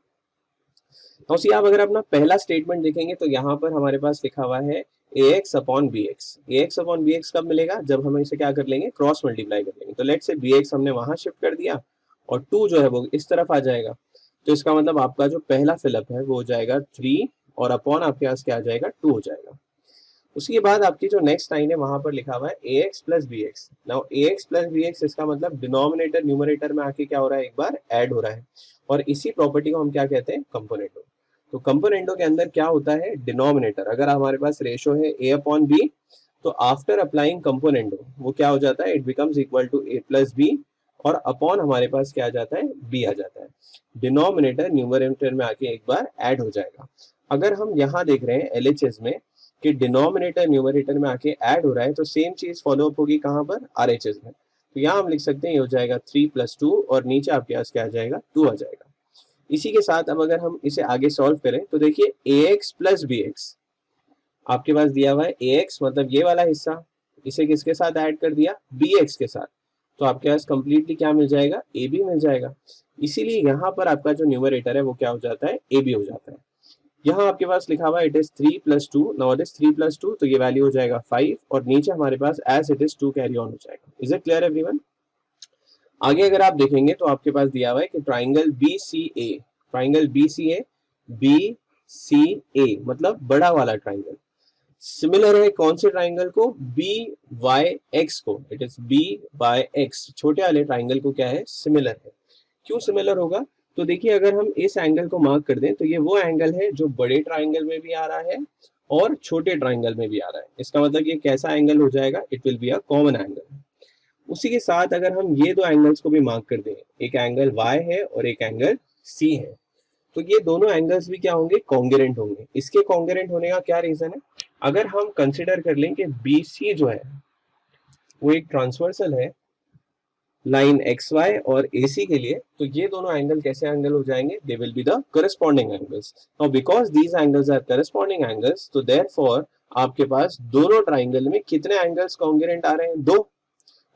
तो सी आप अगर अपना पहला स्टेटमेंट देखेंगे तो यहाँ पर हमारे पास लिखा हुआ है AX upon BX। AX upon BX कब मिलेगा, जब हम इसे क्या कर लेंगे, क्रॉस मल्टीप्लाई कर लेंगे। तो लेट से BX हमने वहां शिफ्ट कर दिया और 2 जो है वो इस तरफ आ जाएगा, तो इसका मतलब आपका जो पहला फिलअप है वो हो जाएगा 3 और अपॉन आपके पास क्या आ जाएगा, 2 हो जाएगा। उसके बाद आपकी जो नेक्स्ट लाइन है वहां पर लिखा हुआ है AX plus BX। Now AX plus BX इसका मतलब डिनोमिनेटर न्यूमरेटर में आके क्या हो रहा है, एक बार ऐड हो रहा है, और इसी प्रॉपर्टी को हम क्या कहते हैं, कंपोनेंटो। तो कंपोनेंटो के अंदर क्या होता है, डिनोमिनेटर, अगर हमारे पास रेशो है A अपॉन B, तो आफ्टर अप्लाइंग कंपोनेंटो वो क्या हो जाता है, it becomes equal to A plus B और अपॉन हमारे पास क्या आ जाता है, B आ जाता है। डिनोमिनेटर न्यूमरेटर में आके एक बार ऐड हो जाएगा। अगर हम यहाँ देख रहे हैं LHS में कि डिनोमिनेटर न्यूमरेटर में आके ऐड हो रहा है, तो सेम चीज फॉलो अप होगी कहां पर, RHS में। तो यहाँ हम लिख सकते हैं ये हो जाएगा 3 + 2 और नीचे आपके पास क्या आ जाएगा, 2 आ जाएगा। इसी के साथ अब अगर हम इसे आगे सॉल्व करें तो देखिए AX प्लस BX आपके पास दिया हुआ है, AX मतलब ये वाला हिस्सा, इसे किसके साथ ऐड कर दिया, BX के साथ, तो आपके पास कंप्लीटली क्या मिल जाएगा, AB मिल जाएगा। इसीलिए यहाँ पर आपका जो न्यूमरेटर है वो क्या हो जाता है, AB हो जाता है। यहाँ आपके पास लिखा हुआ है it is 3 + 2, now it is 3 + 2, तो ये वैल्यू हो जाएगा 5 और नीचे हमारे पास as it is 2 carry on हो जाएगा। Is it clear everyone. आगे अगर आप देखेंगे तो आपके पास दिया हुआ है कि ट्राइंगल BCA, ट्राइंगल BCA मतलब बड़ा वाला ट्राइंगल, सिमिलर है कौन से ट्राइंगल को, BYX को, इट इज BYX, छोटे वाले ट्राइंगल को क्या है, सिमिलर है। क्यों सिमिलर होगा, तो देखिए अगर हम इस एंगल को मार्क कर दें तो ये वो एंगल है जो बड़े ट्राइंगल में भी आ रहा है और छोटे ट्राइंगल में भी आ रहा है। इसका मतलब ये कैसा एंगल हो जाएगा, it will be a common angle. उसी के साथ अगर हम ये दो एंगल्स को भी मार्क कर दें, एक एंगल y है और एक एंगल c है, तो ये दोनों एंगल्स भी क्या होंगे, कॉन्ग्रुएंट होंगे। इसके कॉन्ग्रुएंट होने का क्या रीजन है, अगर हम कंसिडर कर लें कि BC जो है वो एक ट्रांसवर्सल है लाइन XY और AC के लिए, तो ये दोनों एंगल कैसे एंगल हो जाएंगे, they will be the corresponding angles. Now because these angles are corresponding angles, तो देयरफॉर आपके पास दोनों ट्राइंगल में कितने एंगल्स कॉन्ग्रुएंट आ रहे हैं, दो।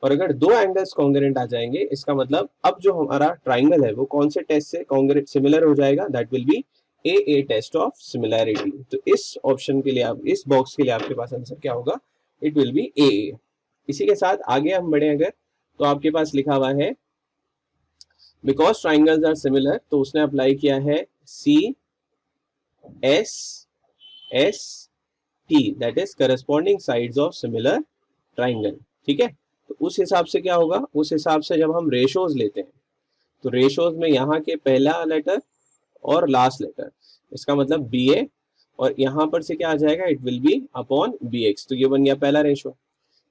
और अगर दो एंगल्स कॉन्ग्रुएंट आ जाएंगे, इसका मतलब अब जो हमारा ट्राइंगल है वो कौन से टेस्ट से कॉन्ग्रुएंट सिमिलर हो जाएगा, that will be a test of similarity. तो इस ऑप्शन के लिए, आप इस बॉक्स के लिए आपके पास आंसर क्या होगा, इट विल बी ए। इसी के साथ आगे हम बढ़े अगर, तो आपके पास लिखा हुआ है बिकॉज ट्राइंगल्स आर सिमिलर, तो उसने अप्लाई किया है C S S T, that is corresponding sides of similar triangle. ठीक है, तो उस हिसाब से क्या होगा, उस हिसाब से जब हम रेशोज लेते हैं, तो रेशोज में यहाँ के पहला लेटर और लास्ट लेटर, इसका मतलब बी ए, और यहाँ पर से क्या आ जाएगा, it will be upon B X, तो ये बन गया पहला रेशो।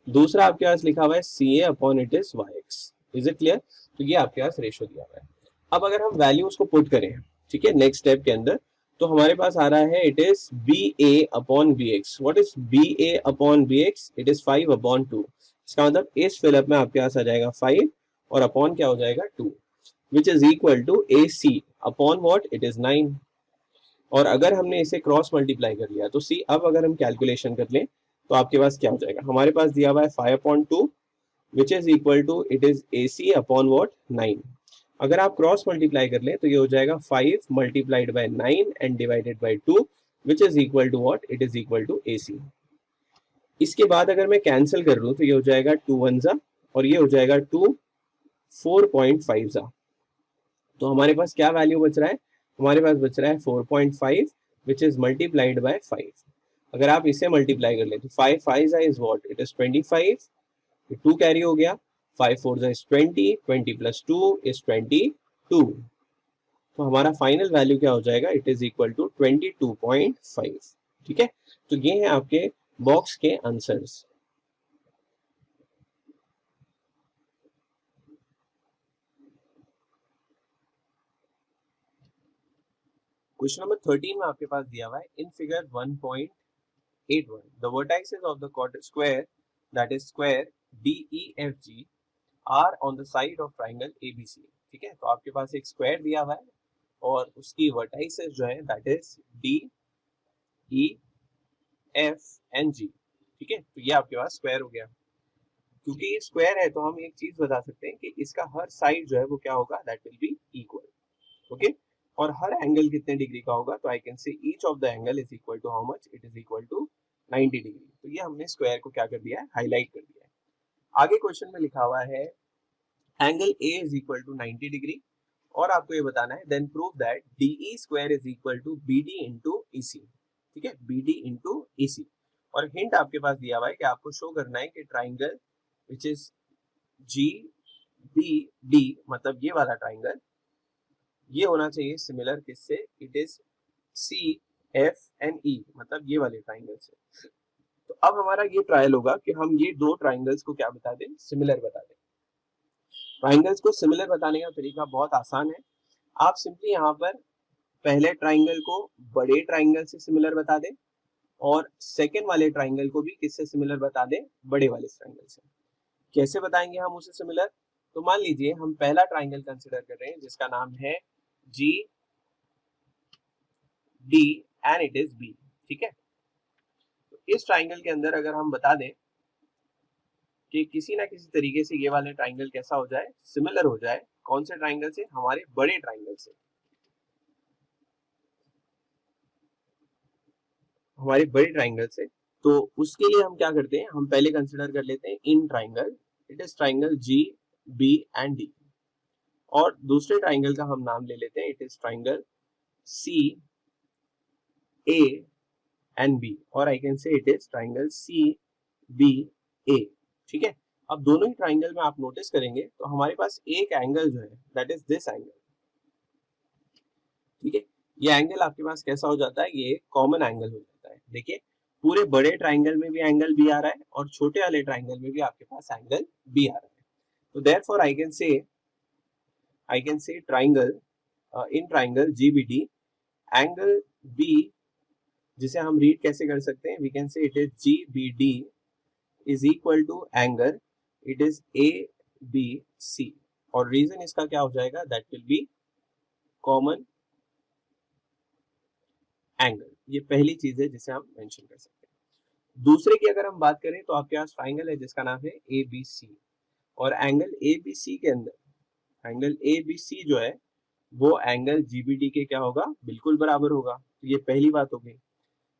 दूसरा आपके पास लिखा हुआ है C A upon it is Y X. Is it clear, तो ये आपके पास रेशो दिया हुआ है। अब अगर हम वैल्यूज को पुट करें, ठीक है, नेक्स्ट स्टेप के अंदर, तो हमारे पास आ रहा है it is B A upon B X. What is B A upon B X, it is 5 upon 2। इसका मतलब इस फिलअप में आपके पास आ जाएगा 5 और अपॉन क्या हो जाएगा 2, which is equal to A C upon what, it is 9। और अगर हमने इसे क्रॉस मल्टीप्लाई कर लिया तो सी, अब अगर हम कैलकुलेशन कर लें तो आपके पास क्या हो जाएगा, हमारे पास दिया हुआ है 5 upon 2 which is equal to it is A C upon what 9। अगर आप क्रॉस मल्टीप्लाई कर लें तो ये हो जाएगा 5 multiplied by 9 and divided by 2 which is equal to what, it is equal to A C. इसके बाद अगर मैं कैंसिल कर लूं तो ये हो जाएगा 2 1 जा और ये हो जाएगा 2 4.5 जा। तो हमारे पास क्या वैल्यू बच रहा है, हमारे पास बच रहा है 4.5 विच इज मल्टीप्लाइड बाय 5। अगर आप इसे मल्टीप्लाई कर ले तो 5 5 जा is what, it is 25, 2 carry हो गया, 5 4 जा इज 20, 20 प्लस 2 इज 22। तो हमारा फाइनल वैल्यू क्या हो जाएगा, इट इज इक्वल टू 22.5। ठीक है, तो ये है आपके बॉक्स के आंसर्स। क्वेश्चन नंबर 13 में आपके पास दिया हुआ है in figure 1.81 the vertices of the square that is square DEFG are on the side of triangle ABC। ठीक है, तो आपके पास एक स्क्वायर दिया हुआ है और उसकी वर्टाइसेस जो है दैट इज DEFG। ठीक है, तो ये आपके पास स्क्वायर हो गया। क्योंकि ये स्क्वायर है तो हम एक चीज बता सकते हैं कि इसका हर साइड जो है वो क्या होगा, that will be equal. Okay, और हर एंगल कितने डिग्री का होगा, तो I can say each of the angle is equal to how much, it is equal to 90 degree. तो ये हमने स्क्वायर को क्या कर दिया है, हाईलाइट कर दिया है। आगे क्वेश्चन में लिखा हुआ है angle A is equal to 90 degree और आपको ये बताना है then prove that DE square is equal to BD into EC। ठीक है, BD इंटू EC। और हिंट आपके पास दिया हुआ है कि आपको शो करना है कि ट्राइंगल विच इज GBD, मतलब ये वाला ट्राइंगल, ये होना चाहिए सिमिलर किससे, इट इज CFNE, मतलब ये वाले ट्राइंगल से। तो अब हमारा ये ट्रायल होगा कि हम ये दो ट्राइंगल्स को क्या बता दें, सिमिलर बता दें। ट्राइंगल्स को सिमिलर बताने का तरीका बहुत आसान है। आप सिंपली यहाँ पर पहले ट्राइंगल को बड़े ट्राइंगल से सिमिलर बता दें और सेकेंड वाले ट्राइंगल को भी किससे सिमिलर बता दें, बड़े वाले ट्राइंगल से। कैसे बताएंगे हम उसे सिमिलर, तो मान लीजिए हम पहला ट्राइंगल कंसिडर कर रहे हैं जिसका नाम है GD and it is B। ठीक है, तो इस ट्राइंगल के अंदर अगर हम बता दें कि किसी ना किसी तरीके से ये वाले ट्राइंगल कैसा हो जाए, सिमिलर हो जाए, कौन से ट्राइंगल से, हमारे बड़े ट्राइंगल से, हमारे बड़े ट्राइंगल से। तो उसके लिए हम क्या करते हैं, हम पहले कंसिडर कर लेते हैं इन triangle, it is triangle GB and D। और दूसरे ट्राइंगल का हम नाम ले लेते हैं, it is triangle CA and B, और आई can say it is triangle CBA। ठीक है, अब दोनों ही ट्राइंगल में आप नोटिस करेंगे तो हमारे पास एक एंगल जो है दैट इज दिस एंगल। ठीक है, ये एंगल आपके पास कैसा हो जाता है, ये कॉमन एंगल हो जाता है। देखिए, पूरे बड़े ट्राइंगल में भी एंगल B आ रहा है और छोटे वाले ट्राइंगल में भी आपके पास एंगल B आ रहा है। तो therefore I can say triangle in triangle GBD angle B, जिसे हम रीड कैसे कर सकते हैं, we can say it is GBD is equal to angle, it is ABC, और रीजन इसका क्या हो जाएगा, that will be common angle. ये पहली चीज है जिसे हम मेंशन कर सकते हैं। दूसरे की अगर हम बात करें तो आपके पास ट्राइंगल है जिसका नाम है ABC, और एंगल ABC के अंदर एंगल ABC जो है वो एंगल GBD के क्या होगा, बिल्कुल बराबर होगा। तो ये पहली बात हो गई।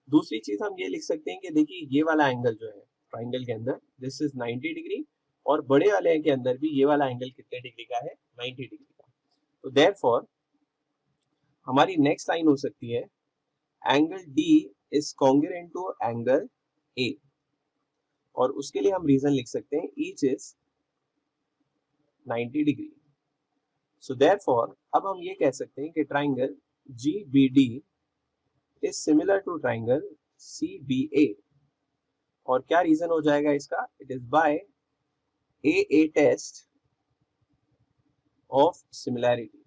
दूसरी चीज हम ये लिख सकते हैं कि देखिए ये वाला एंगल जो है ट्राइंगल के अंदर, दिस इज 90 डिग्री, और बड़े वाले के अंदर भी ये वाला एंगल कितने डिग्री का है, 90 डिग्री का। तो देयरफॉर हमारी नेक्स्ट लाइन हो सकती है angle D is congruent to angle A, और उसके लिए हम रीजन लिख सकते हैं each is 90 degree. So therefore अब हम ये कह सकते हैं कि triangle GBD is similar to triangle CBA, और क्या रीजन हो जाएगा इसका, it is by AA test of similarity.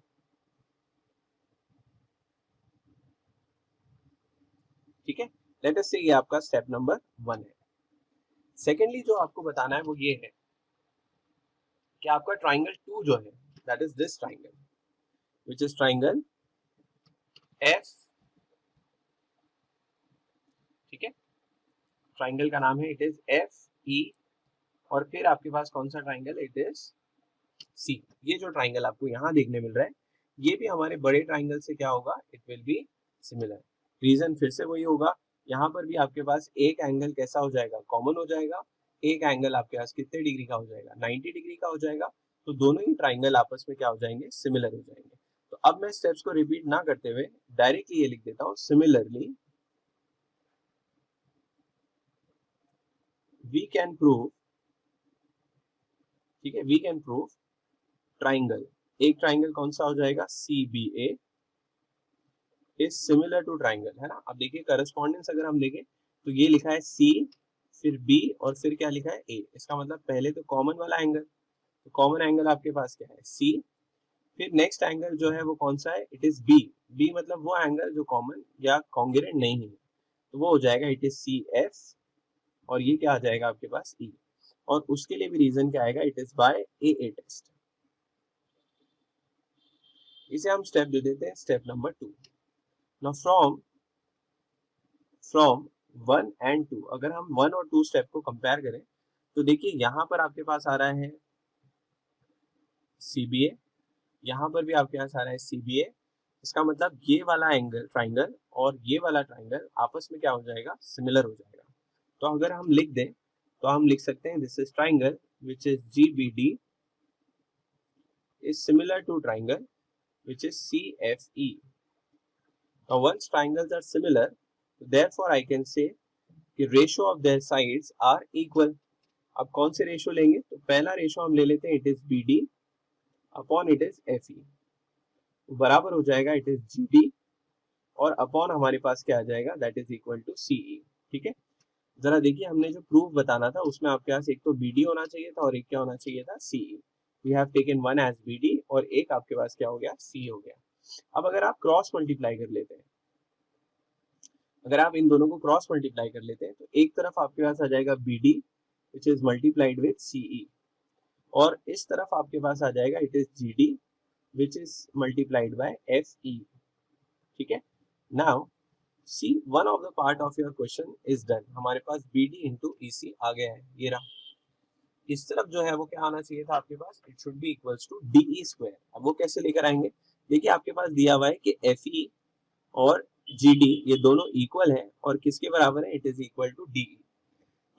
ठीक है, लेट अस से ये आपका स्टेप नंबर 1 है। सेकेंडली जो आपको बताना है वो ये है कि आपका ट्राइंगल 2 जो है, that is this triangle which is triangle F, ठीक है, ट्राइंगल का नाम है इट इज FE, और फिर आपके पास कौन सा ट्राइंगल, इट इज C। ये जो ट्राइंगल आपको यहाँ देखने मिल रहा है ये भी हमारे बड़े ट्राइंगल से क्या होगा, it will be similar. Reason फिर से वही होगा, यहाँ पर भी आपके पास एक एंगल कैसा हो जाएगा, कॉमन हो जाएगा। एक एंगल आपके पास कितने डिग्री का हो जाएगा, 90 डिग्री का हो जाएगा। तो दोनों ही ट्राइंगल आपस में क्या हो जाएंगे, सिमिलर हो जाएंगे। तो अब मैं स्टेप्स को रिपीट ना करते हुए डायरेक्टली ये लिख देता हूँ, सिमिलरली वी कैन प्रूव, ठीक है, वी कैन प्रूव ट्राइंगल, एक ट्राइंगल कौन सा हो जाएगा, CBA is similar to triangle, है ना। अब देखिए करस्पॉन्डेंस अगर हम देखें तो ये लिखा है C, फिर B, और फिर क्या लिखा है A। इसका मतलब पहले तो कॉमन वाला एंगल, तो कॉमन एंगल आपके पास क्या है, C। फिर नेक्स्ट एंगल जो है वो कौन सा है, इट इज B मतलब वो एंगल जो कॉमन या कॉन्ग्रुएंट नहीं है, तो वो हो जाएगा इट इज CF, और ये क्या आ जाएगा आपके पास E, और उसके लिए भी रीजन क्या आएगा, it is by AA test. इसे हम स्टेप दे देते हैं, step number 2। Now from 1 and 2, अगर हम 1 और 2 स्टेप को कंपेयर करें तो देखिए यहाँ पर आपके पास आ रहा है CBA, यहाँ पर भी आपके पास आ रहा है CBA। इसका मतलब ये वाला एंगल ट्राइंगल और ये वाला ट्राइंगल आपस में क्या हो जाएगा, सिमिलर हो जाएगा। तो अगर हम लिख दें तो हम लिख सकते हैं this is triangle which is GBD is similar to triangle which is CFE. Now once triangles are similar, therefore I can say कि ratio of their sides are equal। अब कौन से रेशियो लेंगे, तो पहला रेशियो हम ले लेते हैं, it is BD upon it is FE, बराबर हो जाएगा इट इज GD, और अपॉन हमारे पास क्या आ जाएगा, that is equal to CE। ठीक है, जरा देखिए हमने जो प्रूफ बताना था उसमें आपके पास एक तो BD होना चाहिए था और एक क्या होना चाहिए था, CE। We have taken one as BD और एक आपके पास क्या हो गया, C हो गया। अब अगर आप क्रॉस मल्टीप्लाई कर लेते हैं, अगर आप इन दोनों को क्रॉस मल्टीप्लाई कर लेते हैं तो एक तरफ आपके पास आ जाएगा BD which is multiplied with CE, और इस तरफ आपके पास आ जाएगा it is GD which is multiplied by FE। ठीक है, now C one of the part of your question is done. हमारे पास BD इंटू EC आ गया है, ये रहा। इस तरफ जो है वो क्या आना चाहिए था आपके पास, it should be equals to DE square. अब वो कैसे लेकर आएंगे, देखिए आपके पास दिया हुआ है कि FE और GD ये दोनों इक्वल है, और किसके बराबर है, it is equal to DE।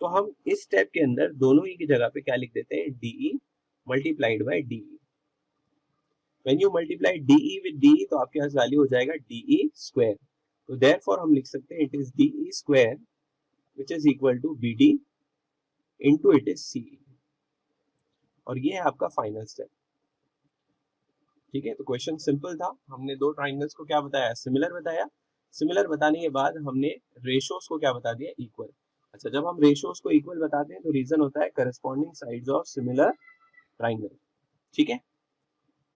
तो हम इस स्टेप के अंदर दोनों ही की जगह पे क्या लिख देते हैं, DE multiplied by DE। When you multiply DE with DE तो आपके पास वैल्यू हो जाएगा DE स्क्वायर। तो देयरफॉर हम लिख सकते हैं it is DE square which is equal to BD into it is CE, और ये है आपका फाइनल स्टेप। ठीक है, तो क्वेश्चन सिंपल था। हमने दो ट्राइंगल्स को क्या बताया, सिमिलर बताया। सिमिलर बताने के बाद हमने रेशियोज को क्या बता दिया, इक्वल। अच्छा, जब हम रेशियोज को इक्वल बताते हैं तो रीजन होता है corresponding sides of similar triangle, ठीक है।